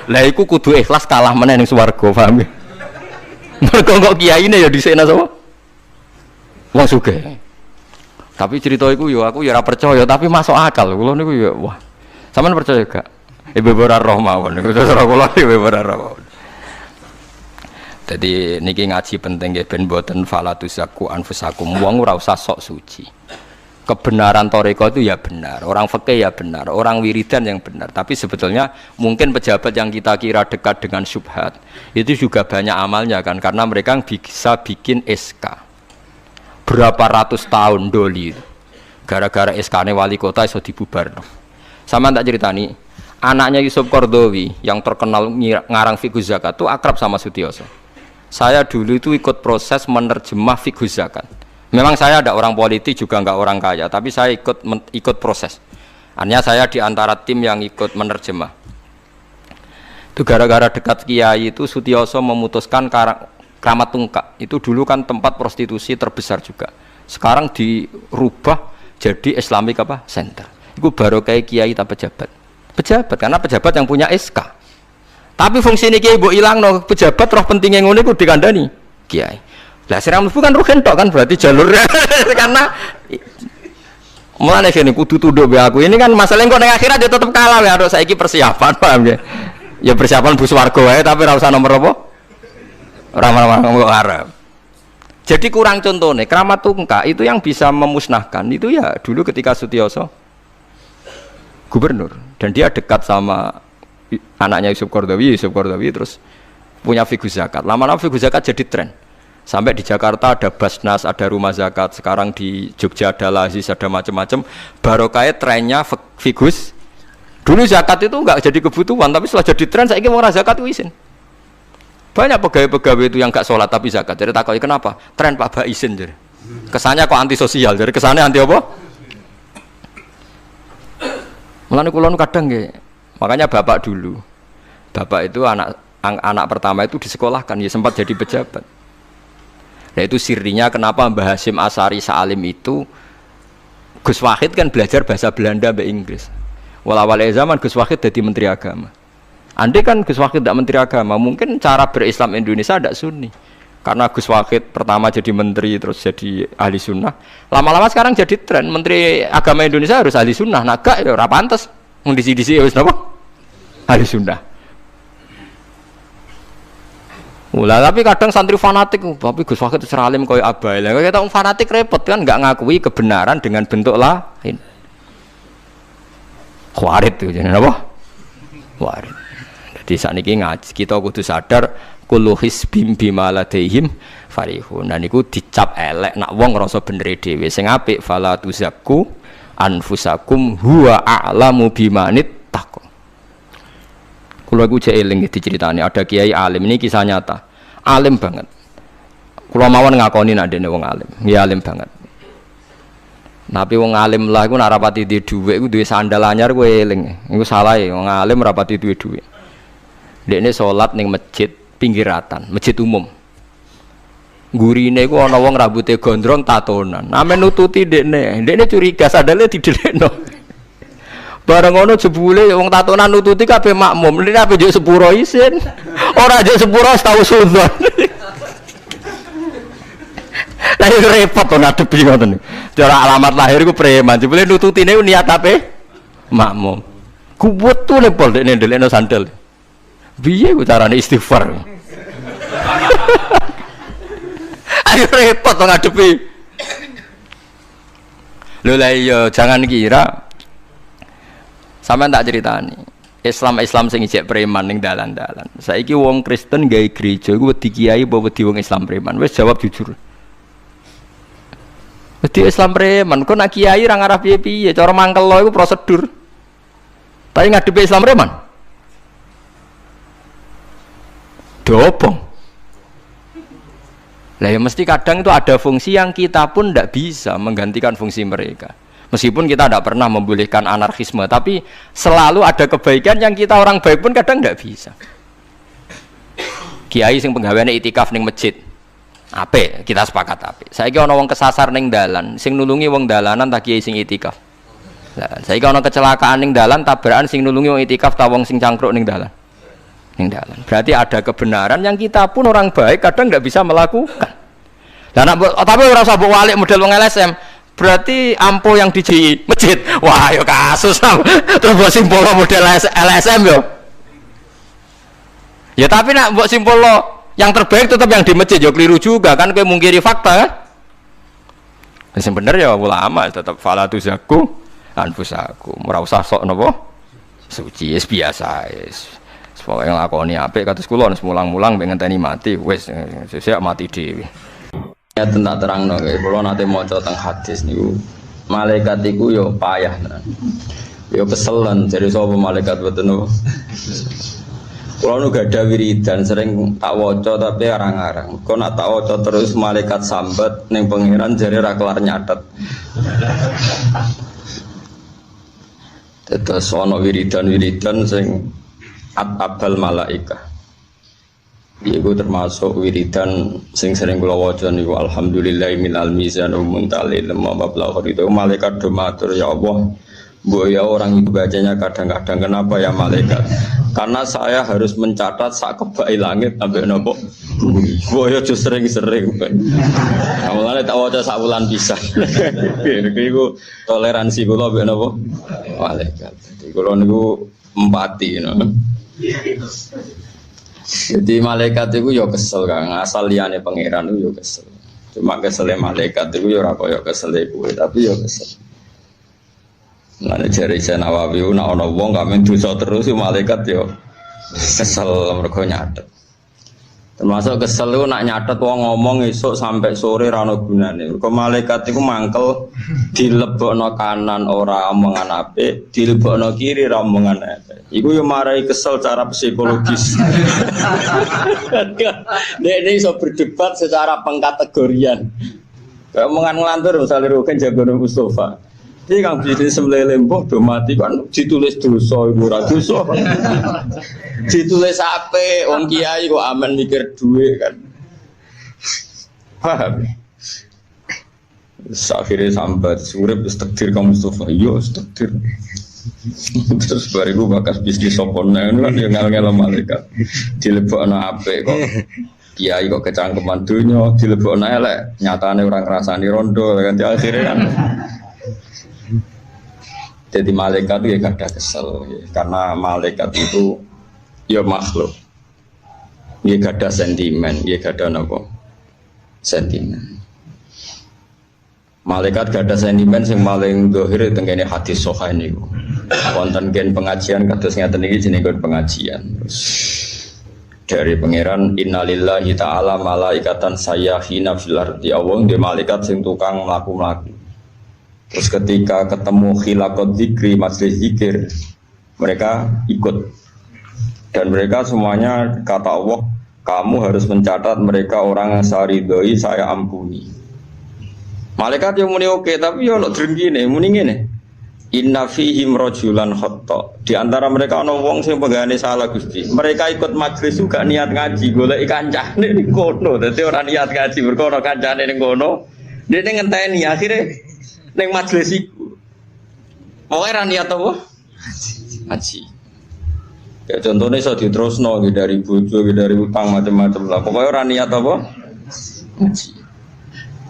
Lah iku kudu ikhlas kalah meneh ning swarga, paham ya? Mergo kok kiyaine ya dhisikna sapa? Wong sugih. Tapi cerita iku yo aku ya ora percaya, tapi masuk akal. Kula niku ya wah. Sampeyan percaya gak? Ibu ora roh mawon niku terus kula ibu ora roh. Jadi niki ngaji penting nggih ben mboten falatuzaku anfusakum. Wong ora usah sok suci. Kebenaran toriko itu ya benar, orang fikih ya benar, orang wiridan yang benar. Tapi sebetulnya mungkin pejabat yang kita kira dekat dengan syubhat itu juga banyak amalnya kan, karena mereka bisa bikin SK berapa ratus tahun doli. Gara-gara SK-ne wali kota iso dibubarno. Sama tak ceritani, anaknya Yusuf Qaradawi yang terkenal ngarang fiqh zakat itu akrab sama Sutioso. Saya dulu itu ikut proses menerjemah fiqh zakat. Memang saya ada orang politik juga enggak orang kaya, tapi saya ikut proses. Artinya saya di antara tim yang ikut menerjemah. Itu gara-gara dekat kiai itu Sutioso memutuskan Kramat Tungkak. Itu dulu kan tempat prostitusi terbesar juga. Sekarang dirubah jadi Islamic apa? Center. Itu baru kayak kiai tak pejabat. Pejabat karena pejabat yang punya SK. Tapi fungsi ini kiai mbok ilangno, pejabat roh pentingnya ngono iku dikandani kiai. Lah sira mlebu kan rugen tok kan berarti jalurnya karena mulane kene kudu tunduk be aku. Ini kan masalah engko ning akhirat ya tetep kalah ya harus saiki persiapan paham ya. Ya persiapan bus warga wae tapi ora usah nomor apa? Ora ngarep. Jadi kurang contohnya Kramat Tungkak itu yang bisa memusnahkan itu ya dulu ketika Sutioso gubernur dan dia dekat sama anaknya Yusuf Qaradawi terus punya fiqh zakat. Lama-lama fiqh zakat jadi tren. Sampai di Jakarta ada Basnas, ada rumah zakat. Sekarang di Jogja ada Lazis, ada macam-macam. Barokah trennya fiqh. Dulu zakat itu enggak jadi kebutuhan, tapi setelah jadi tren saya ingin orang zakat itu izin. Banyak pegawai-pegawai itu yang enggak sholat tapi zakat. Jadi takoi kenapa? Tren Pak Ba izin jadi. Kesannya kok antisosial. Jadi kesannya anti apa? Mulane kula kadang nggih. Makanya bapak dulu, bapak itu anak pertama itu disekolahkan, ya sempat jadi pejabat. Nah itu sirinya kenapa Mbah Hasyim Asy'ari Salim itu Gus Wahid kan belajar bahasa Belanda sampai Inggris. Awal-awal zaman Gus Wahid jadi menteri agama. Andai kan Gus Wahid tidak menteri agama, mungkin cara berislam Indonesia tidak sunni. Karena Gus Wahid pertama jadi menteri terus jadi ahli sunnah. Lama-lama sekarang jadi tren menteri agama Indonesia harus ahli sunnah. Nah gak ya ora pantes. Mung disi-disi wis napa? Ahli sunnah. Mula tapi kadang santri fanatik, tapi Gus Wahid seralim koyo abai. Lah kita fanatik repot kan enggak ngakui kebenaran dengan bentuk lain. Khawarit itu jenenge apa? Khawarit. Jadi sakniki ngaji kita kudu sadar kullu hisbim bima ladaihim farihun. Nah niku dicap elek nak wong ngrasa bener dhewe. Sing apik fala tuzakku anfusakum huwa a'lamu bimanit taqwa. Kula iku jek eling diceritani ada kiai alim, ini kisah nyata. Alim banget. Kula mawon ngakoni nek dene wong alim. Nggih alim banget. Tapi wong alim lah iku nek rapati duwe dhuwit iku duwe sandal anyar kowe eling. Iku salah e wong alim rapati duwe dhuwit. Dekne salat ning masjid pinggiratan, masjid umum. Gurine iku ana wong rambute gondrong tatonan. Ame nututi ndekne curiga sadale didelekno. Bareng ngono jebule wong tatonan nututi kabeh makmum. Lha ape njuk sepuro isin. Ora njuk sepuro tau sudzon. Lah iki repot to ngadepi ngoten. Cara alamat lahir iku preman. Jebule nututine niat ape? Makmum. Kuwet tuh lepol dekne ndelekno sandal. Piye ku carane istighfar? Ayo repot to ngadepi. Lho lah iya jangan kira sampean tak ceritani. Islam sing ijek preman ning dalan-dalan. Saiki wong Kristen gawe gereja iku wedi kiai apa wedi wong Islam preman? Wis jawab jujur. Wedi Islam preman, kok nak kiai ra ngarah piye-piye, cara mangkel lo iku prosedur. Tapi ngadepi Islam preman. Dobong. Lah ya mesti kadang itu ada fungsi yang kita pun tidak bisa menggantikan fungsi mereka. Meskipun kita tidak pernah membolehkan anarkisme, tapi selalu ada kebaikan yang kita orang baik pun kadang tidak bisa. Kiai sing penggaweane itikaf ning masjid. Apik, kita sepakat apik. Saiki ana wong kesasar ning dalan, sing nulungi wong dalanan ta kiai sing itikaf. Lah saiki ana kecelakaan ning dalan, tabrakan sing nulungi wong itikaf ta wong sing cangkruk ning dalan. Berarti ada kebenaran yang kita pun orang baik kadang tidak bisa melakukan. Dan tapi orang sabuk walik model wong LSM, berarti ampo yang di masjid. Wah, yo kasus terus buat simpul model LSM yo. Ya tapi nak buat simpul yang terbaik tetap yang di masjid yo keliru juga kan, kowe mungkiri fakta kan. Sing bener ya ulama tetap falatu zaku anfusakum. Ora usah sok napa suci biasa wis. Pokoke nglakoni apik kados kula wis mulang-mulang mbek ngenteni mati wis sesuk mati dhewe. Ya tentang terangno kula nate maca teng hadis niku malaikat iku yo payah tenan. Yo keselen jare sapa malaikat boten niku. Kula nu gadah wiridan sering tak waca tapi arang-arang. Kok nak tak waca terus malaikat sambat ning pangeran jare ra kelar nyatet. Terus ana wiridan sing Abal malaika. Iku termasuk wiridan sing sering kula waca niku alhamdulillahi minal mizan muntalil mablagh itu malaikat do matur ya Allah. Mbok ya orang itu bacanya kadang-kadang kenapa ya malaikat? Karena saya harus mencatat sak kebaki langit sampai nopo. Mbok ya sering-sering. Mulane tak waca sak wulan pisan. Iku toleransi kula mbek nopo? Malaikat. Jadi kula niku empati Jadi malaikat itu ya kesel kan, asal liyane pangeran itu ya kesel. Cuma kesele malaikat itu ya ora kaya kesele kowe, tapi ya kesel. Lan jare Nawawi nek ana wong kamen dosa terus malaikat ya kesel mergo nyatet. Termasuk kesel itu nak nyatet wong ngomong esuk sampai sore ra ono gunane. Mergo malaikat iku mangkel dilebokno kanan ora omongan apik, dilebokno kiri ra omongan apik. Iku yo marai kesel secara psikologis. Nek iso berdebat secara pengkategorian. Kayak omongan ngelantur misalnya Rukin jagoan Mustafa. Iki kang bisnis semlele mbok do mati kan ditulis dosa iku ora dosa. Ditulis apik wong kiai kok amen mikir dhuwit kan. Paham? Akhirnya sambat urip wis takdir kaum Mustafa. Yo takdir. Terus bariku bakas bisnis sopone kan yo ngel-ngel malaikat. Dilebokno apik kok kiai kok kecangkeman donya, dilebokno elek, nyatane orang ngrasani rondo kan akhirnya kan. Jadi malaikat itu ya kadang kesel ya. Karena malaikat itu ya makhluk, dia gada sentimen, dia gada apa? Sentimen. Malaikat gada sentimen yang paling dohir tentang hadis sahih ini. Konten gen pengajian kados ngeten iki jenenge pengajian. Terus dari pangeran innalillahi ta'ala malaikatan sayyahina fil ardi. Allah di malaikat sing tukang mlaku-mlaku. Terus ketika ketemu khilaqat zikri, majelis zikir, mereka ikut. Dan mereka semuanya kata Allah, kamu harus mencatat mereka orang yang saya ridhoi, saya ampuni. Malaikat yang muni oke, tapi ya ono drengkine, muni ngene. Inna fihim rajulan khotta. Di antara mereka ana wong sing pegane salah Gusti. Mereka ikut majelis juga niat ngaji, golek kancane ning kono. Dadi ora niat ngaji, mergo ana kancane ning kono. Dene ngenteni akhire ning majelis iku. Pokoke ora niat apa? Ngaji. Ya contohnya iso diterusno dari bojo, dari utang macam-macam lah. Pokoke ora niat apa? Ngaji.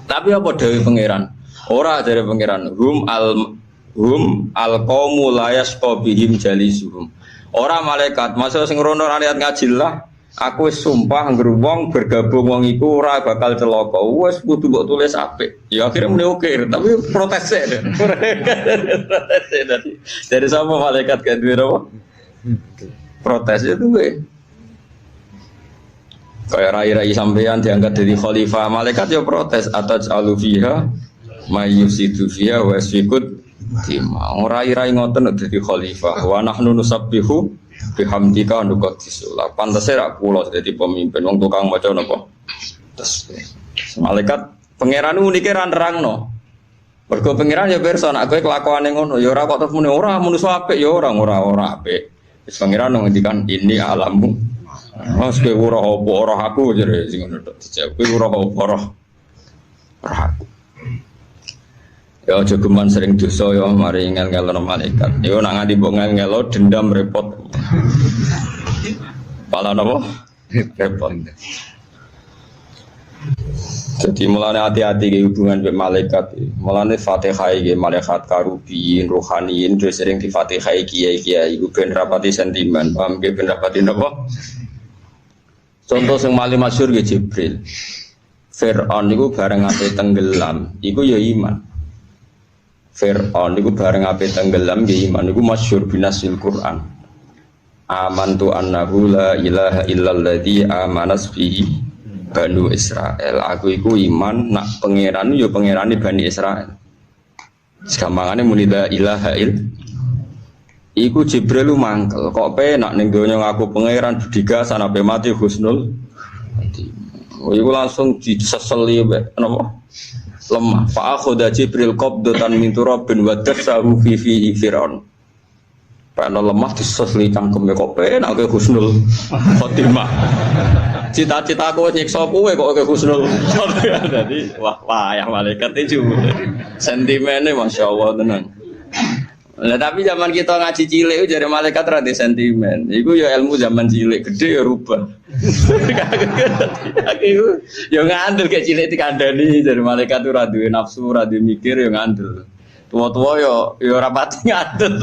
Tapi apa dawuh pangeran? Ora dari pangeran hum al qaumu la yasqabihim jalisuhum. Ora malaikat, masa sing rono ora niat ngaji lah. Aku wis sumpah anggere wong bergabung wong iku ora bakal celaka. Wis kudu mbok tulis apik. Ya akhirnya muni oke, tapi protes e. Dari sama malaikat kan duwe apa? Protes itu gue. Kayak rai-rai sampean diangkat jadi khalifah, malaikat ya protes atas alufiha mayusidu fiha wa yasfikut dima. Rai-rai ngoten dadi khalifah. Wa nahnu nusabbihu bihamdika nuqaddisu. Lah pantese ra kula dadi pemimpin wong tukang maca napa? Tasbih. Malaikat pangeran unike ra nerangno. Mergo pangeran ya pirsa nek kowe kelakuane ngono ya ora kok terus muni ora manusa apik ya ora apik. Wis pangeran ngendikan ini alammu. Mas kowe ora apa ora aku jare sing ngono tok dijawab kowe ora apa ora aku. Ya aja geman sering dosa ya mari ngel-ngelono malaikat. Ya nak nganti mbok ngel-ngelo dendam repot. Pala napa? Repot. Jadi mulane hati-hati ke hubungan dengan malaikat. Mulane Fatihah iki malaikat karubiyin, rohaniyin terus sering di Fatihah kiai-kiai iku ben rapati sentimen. Paham ge ben rapati napa? Contoh sing paling masyhur ge Jibril. Fir'aun niku bareng ape tenggelam, iku ya iman. Fir'aun niku bareng ape tenggelam ge iman niku masyhur binasil Quran. Amantu annahu la ilaha illalladzi amanas bihi Banu Israel. Aku iku iman nak pangeran yo pangerane Bani Israel. Sekampangane muni la ilaha il. Iku Jibril lu mangkel. Kok penak ning donya ngaku pangeran bediga sanape mati husnul. Iku langsung diseseli napa? Lemah. Fa akhadha Jibril qabdatan min turabin wa dasahu fi Fir'aun. Karena lemah diseseli cangkeme kok penak ke husnul khotimah. Cita-cita aku nyiksa kowe kok ke husnul khotimah. Dadi wah ya malaikat itu sentimennya masyaallah tenan. Lah tapi zaman kita ngaji cilik jare malaikat ra di sentimen. Iku ya ilmu zaman cilik, gede ya rubah. Aku yo ngandel ke cilik dikandani jare malaikat ora duwe nafsu, ora duwe mikir yo ngandel. Tua-tua yo ora pati ngandel.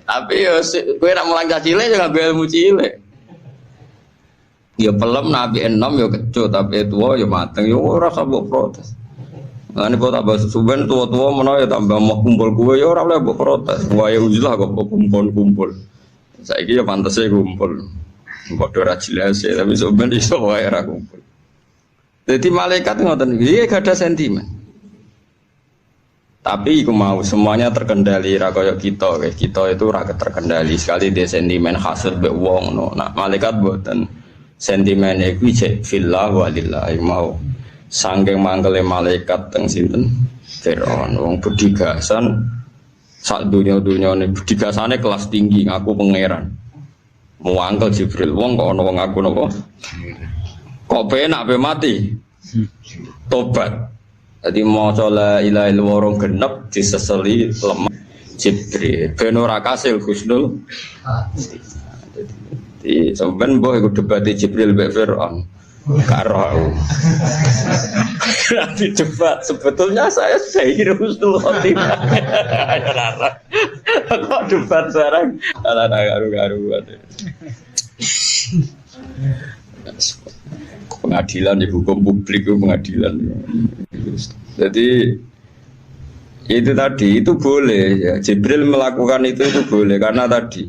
Tapi yo kowe nek mulang cilik yo nganggo ilmu cilik. Ya pelem nabi enom yo kecut tapi tua yo mateng yo ora sabuk protes. Lah nek tambah suben tua-tua menawa ya tambah mau kumpul kowe ya ora oleh mbok protes. Wae ujilah kok kumpul-kumpul. Saiki ya pantese kumpul. Padha ora jelas ya tapi suben iso wae ora kumpul. Jadi malaikat ngoten iki gak ada sentimen. Tapi iku mau semuanya terkendali ra kaya kita. Kita itu ora terkendali sekali dia sentimen hasud mbek wong no. Nah, malaikat mboten sentimen iku cek fillah walillah mau. Sangking mangkele malaikat teng sinten Fir'aun wong bedigasan sak dunya-dunya ne bedigasane kelas tinggi ngaku pangeran mau angkel Jibril wong kok ana wong ngaku napa kok penak pe mati tobat dadi maca la ilaha illallah genep diseseli lemah Jibril ben ora kasil husnul di sampean mbok iku debat Jibril mbek Fir'aun karo nanti debat sebetulnya saya sudah ingin husnul khotimah kok debat sekarang ala garu-garu pengadilan di hukum publik itu pengadilan jadi itu tadi itu boleh ya Jibril melakukan itu boleh karena tadi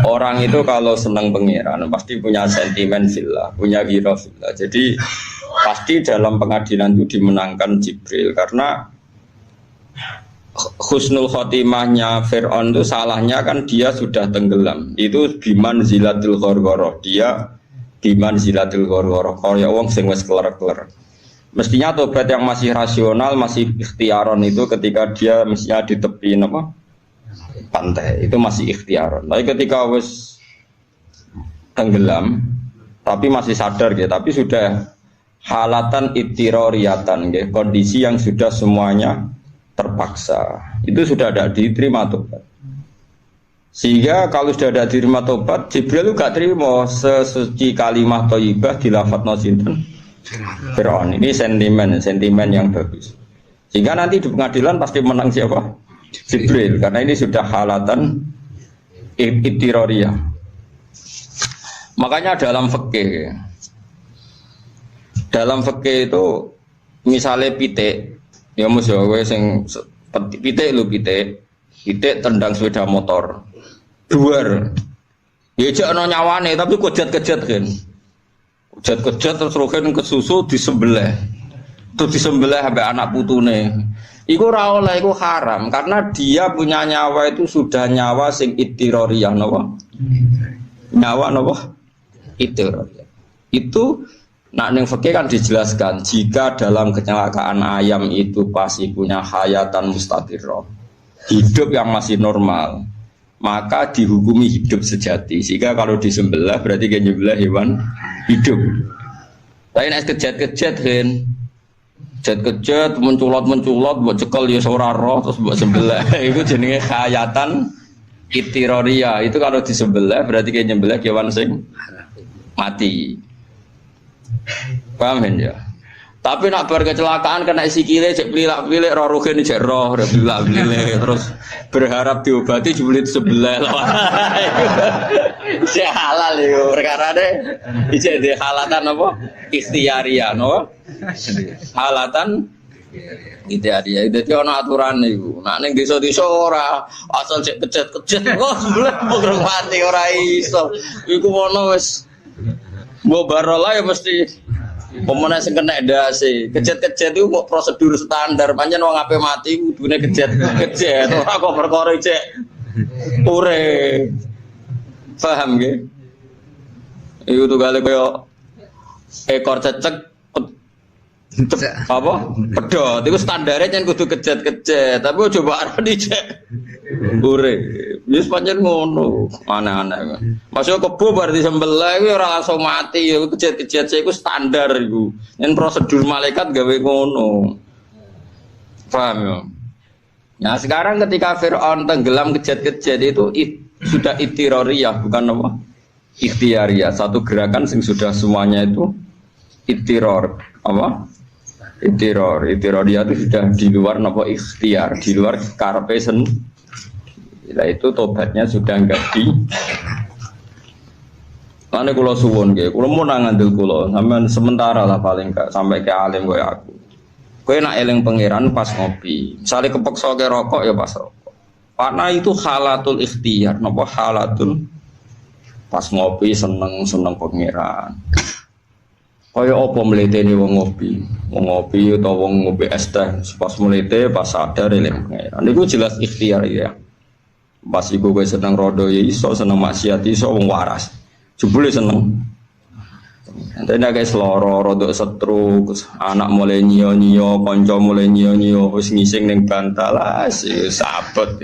orang itu kalau senang pangeran pasti punya sentimen fillah, punya ghirah fillah. Jadi pasti dalam pengadilan itu dimenangkan Jibril karena husnul khotimahnya Fir'aun itu salahnya kan dia sudah tenggelam. Itu biman zilatil ghorghoroh. Dia biman zilatil ghorghoroh. Kaya wong sing wis keler-keler. Mestinya tobat yang masih rasional, masih ikhtiaron itu ketika dia mestinya di tepi apa? Pantai, itu masih ikhtiaron. Tapi ketika wis tenggelam, tapi masih sadar gitu, tapi sudah halatan ittiroriyatan gitu, kondisi yang sudah semuanya terpaksa. Itu sudah tidak diterima tobat. Sehingga kalau sudah ada diterima tobat, Jibril juga terima sesuci kalimah thayyibah dilafadzna sinten? Fir'aun. Ini sentimen yang bagus. Sehingga nanti di pengadilan pasti menang siapa? Jibril, karena ini sudah halatan ittiroriyah. Makanya dalam fikih itu misalnya pitik, ya musuh sing pitik lu pitik tendang sepeda motor duar, ya jangan nyawane tapi kejat-kejat kan. Kejat-kejat terus rohen kesusu disembelih. Terus disembelih sampai anak putune. Iku ora oleh, iku haram karena dia punya nyawa itu sudah nyawa sing ittiroriyah napa? Nyawa napa? Ittiroriyah. Itu nak ning fikih kan dijelaskan jika dalam kecelakaan ayam itu pasti punya hayatan mustaqirrah. Hidup yang masih normal. Maka dihukumi hidup sejati. Sehingga kalau disembelih berarti kan nyembelih hewan hidup. Tapi nek kejat-kejat kan, kejat-kejat menculot buat cekel ya ora roh terus buat sembelih. Itu jenenge hayatan ittiroriyah. Itu kalau disembelih berarti kan nyembelih hewan sing mati. Paham ya? Tapi nak bar kecelakaan kena sikile cek pilak-pilik roh rugen cek roh pilak-pilik terus berharap diobati jebule sebelah. Cek halal yo perkara ne ijek di halatan apa? Ikhtiariyah no. Halatan ikhtiariyah. Dadi ana aturan niku. Nak ning desa-desa ora asal cek kejet-kejet kok sebelah mung mati ora iso. Iku ono wis mbok barola ya mesti pemenang sing kena dasi, kejet-kejet itu mau prosedur standar, pancen wong ape mati kudune kejet-kejet, ora kok perkara cek ure. Paham nggih? Iku tuh kali koyo ekor cecek apa? Pedot, itu standarnya kan kudu kejet-kejet, tapi coba arep dicek ure. Wis pancen ngono, aneh-aneh. Masuk kebo bar disembelih kuwi ora langsung mati ya, kejet-kejet iku standar iku. Yen prosedur malaikat gawe ngono. Paham ya? Nah, sekarang ketika Firaun tenggelam kejet-kejet itu sudah ittiroriyah, bukan apa? Ikhtiariyah. Satu gerakan sing sudah semuanya itu ittiror, apa? Ittiroriyah itu sudah di luar napa ikhtiar, di luar karepe sendiri. Nah itu tobatnya sudah enggak di. Mane kula suwun nggih, kula mun ngandel kula sampean sementara lah paling enggak sampai ke alim koyo aku. Kowe nak eling pangeran pas ngopi. Misale kepeksa ke rokok ya pas rokok. Karena itu halatul ikhtiar, napa halatul pas ngopi seneng pangeran. Kaya apa mletene wong ngopi? Wong ngopi utawa wong ngombe es teh pas mlete pas sadar eling pangeran. Niku jelas ikhtiar ya. Pas iku kowe seneng rodo ya iso, seneng maksiat iso wong waras. Jebule seneng. Entene guys loro rodok setruk, anak mulai nyio-nyio, kanca mulai nyio-nyio wis ngising ning bantal wis sabet.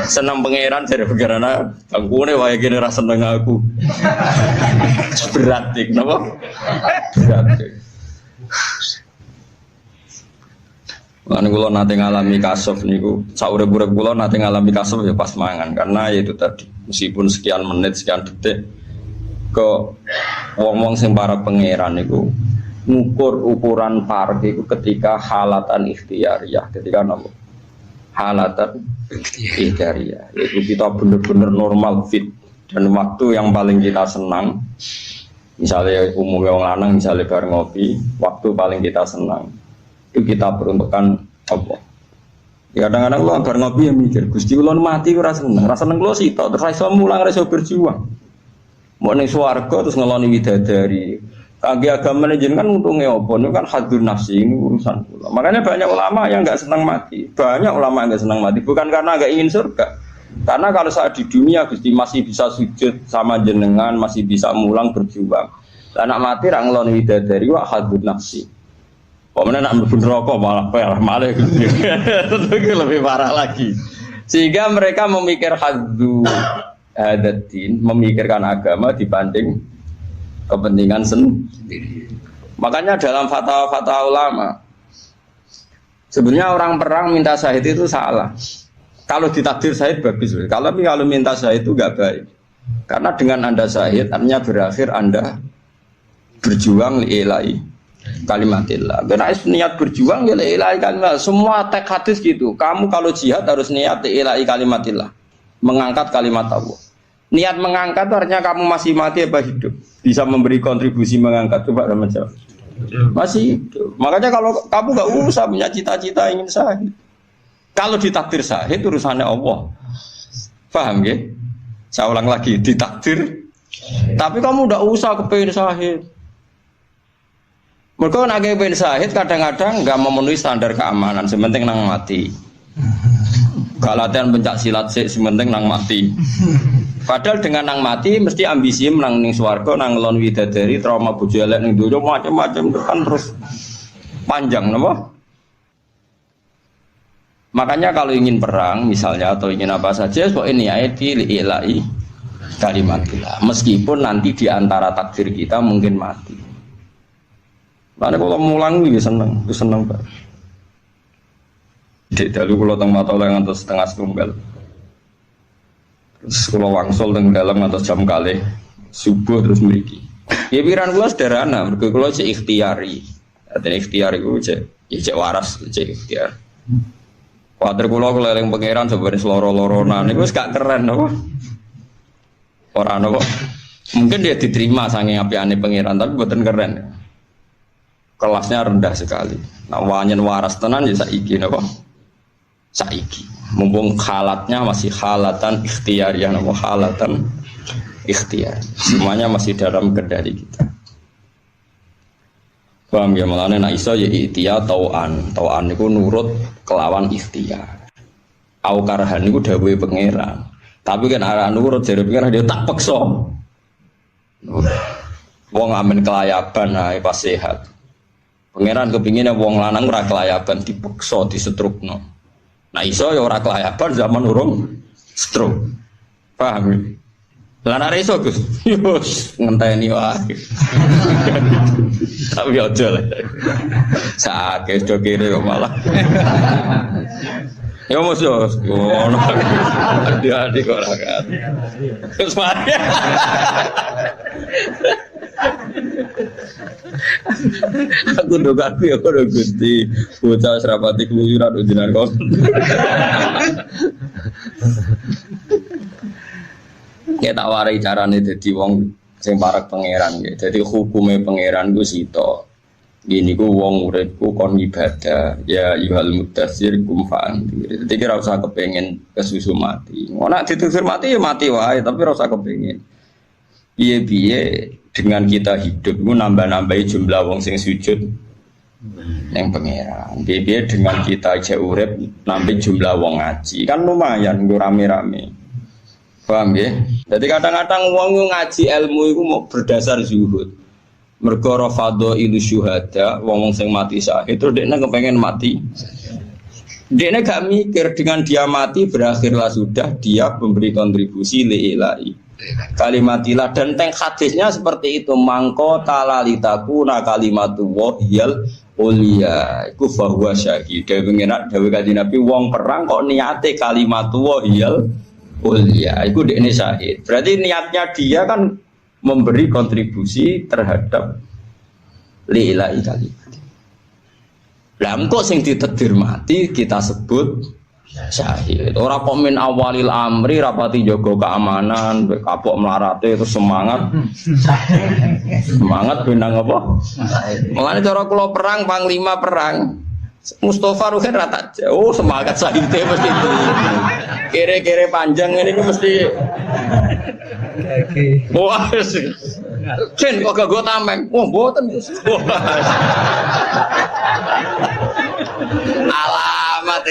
Seneng pangeran jare pangerana bangkune wae kene ra seneng aku. Berat iki napa? Berat. Lan kula nate ngalami kasuf niku, saurip-urip kula nate ngalami kasuf ya pas mangan karena ya itu tadi meskipun sekian menit sekian detik ke wong-wong sing para pangeran niku ngukur ukuran parek iku ketika halatan ikhtiariyah, ketika napa? Halatan ikhtiariyah. Itu kita benar-benar normal fit dan waktu yang paling kita senang. Misalnya umumnya wong lanang misalnya bar ngopi, waktu paling kita senang itu kita peruntukkan apa? Ya kadang-kadang lo bar ngopi ya mikir, Gusti kula mati ora seneng, ora seneng kula sitok, terus iso mulang ora iso berjuang. Mau ning swarga terus ngeloni widadari. Kangge agamane jenengan untunge apa? Niku kan hadun nafsi, ini urusan kula. Makanya banyak ulama yang enggak senang mati. Banyak ulama yang enggak senang mati bukan karena enggak ingin surga. Karena kalau saat di dunia Gusti masih bisa sujud sama jenengan, masih bisa mulang berjuang. Lah anak mati ra ngeloni widadari wa hadun nafsi. Pokoknya nak mlebu neraka malah itu lebih parah lagi. Sehingga mereka memikir hadzu hadatin, memikirkan agama dibanding kepentingan sendiri. Makanya dalam fatwa-fatwa ulama sebenarnya orang perang minta syahid itu salah. Kalau ditakdir syahid bagus, kalau minta syahid itu enggak baik. Karena dengan Anda syahid artinya berakhir Anda berjuang lillahi kalimatillah. Karena niat berjuang ya lillahi kalimatillah. Semua teks hadis gitu. Kamu kalau jihad harus niat lillahi kalimatillah. Mengangkat kalimat Allah. Niat mengangkat artinya kamu masih mati apa hidup? Bisa memberi kontribusi mengangkat. Coba sama jawab. Masih hidup. Makanya kalau kamu enggak usah punya cita-cita ingin syahid. Kalau ditakdir syahid urusannya Allah. Paham ya? Saya ulang lagi, ditakdir. Tapi kamu udah usah kepengen syahid. Mereka nak kepengen syahid kadang-kadang nggak memenuhi standar keamanan. Sementing nang mati. Gak latihan pencak silat sih, sementing nang mati. Padahal dengan nang mati mesti ambisi menang ning swarga, nang lon widadari, trauma bojo elek ning donya macam-macam kan terus panjang, napa? Makanya kalau ingin perang misalnya atau ingin apa saja kok ini ayati lillahi kalimatillah. Meskipun nanti di antara takdir kita mungkin mati. Karena kalau mulang ini seneng Pak. Di dalu kalau teng mata oleh ngantos setengah setunggal. Terus kalau wangsul teng dalam ngantos jam kalih subuh terus mriki. Ya pikiran kula sederhana, mergo kula cek ikhtiari. Artinya ikhtiar iku cek waras, cek ikhtiar. Water kula keleleng pangeran sebenarnya seloro-loronan itu gak keren apa? Ora napa. Mungkin dia diterima saking apiane pangeran tapi mboten keren. Kelasnya rendah sekali. Nah, wanyen waras tenan ya saiki napa? Saiki. Mumpung halatnya masih halatan ikhtiariyah napa halatan ikhtiar. Semuanya masih dalam kendali kita. Paham ya, malane nek iso ya ikhtiar tauan. Tauan niku nurut kelawan ikhtiar. Au karhan niku dawuhe pangeran. Tapi kan arah nurut jare pangeran dia tak peksa. Wong amen kelayaban ae pas sehat. Pangeran kepingine wong lanang ora kelayaban dipeksa disetrukno. Nah iso ya ora kelayaban zaman urung stroke. Paham ya? Lah nek iso Gus, yo ngenteni wae. Tapi aja lah. Sakit do kene kok malah. Ya mos yo ngono. Adi-adi kok ora kan. Terus mari. Aku ndogaku ya karo Gusti, bocah serapati keluyuran ujian kok. Ya tak warai carane dadi wong sing parek pangeran ya. Dadi hukume pangeran ku sito. Gini ku wong uripku kon ibadah. Ya yuhal mudassir kum fa'an. Dadi ora usah kepengin kesusu mati. Ngono nek ditusir mati ya mati wae, tapi ora usah kepengin. Piye-piye dengan kita hidup ku nambah-nambahi jumlah wong sing sujud yang pangeran. Piye-piye dengan kita aja urip nambah jumlah wong ngaji. Kan lumayan nggo rame-rame. Paham ya? Jadi kadang-kadang wong ngaji ilmu itu mau berdasar zuhud. Mergo rafadho ilu syuhada, wong sing mati syahid terus dekne kepengen mati. Dekne gak mikir dengan dia mati berakhirlah sudah dia memberi kontribusi lillahi kalimatilah dan teng hadisnya seperti itu mangko talalitakuna kalimatu wahiyal ulia iku fahuwa syahid. Dewe kanjeng Nabi wong perang kok niate kalimatu wahiyal ulia, itu dekne syahid. Berarti niatnya dia kan memberi kontribusi terhadap lillahi kalimat. Lah engko sing ditakdir mati kita sebut syahid. Ora kok min awalil amri rapati jaga keamanan, kapok melarate terus semangat. Semangat benang apa? Mulane cara kula perang panglima perang. Mustafa Ruhin rata jauh semangat syahidnya mesti itu. Kere-kere panjang ini mesti. Wah, Jen kok gak gue tameng? Wah, boten. Alamat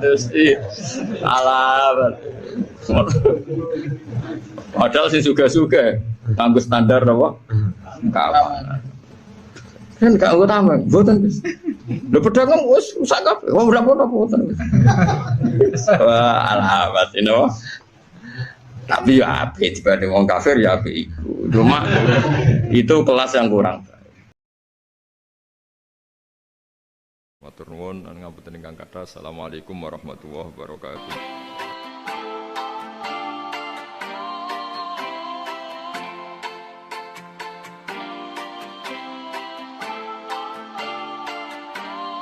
mesti. Alamat. Padahal sih suka-suka. Nganggo standar apa? Keamanan. Kan gak anggota tambah, boten. Lho pedagang wis rusak kabeh. Wah ora apa-apa. Wah, alamat ini wah. Tapi ya apik dibanding wong kafir ya apik iku. Cuma itu kelas yang kurang. Matur nuwun lan ngapunten ingkang kathah. Assalamualaikum warahmatullahi wabarakatuh.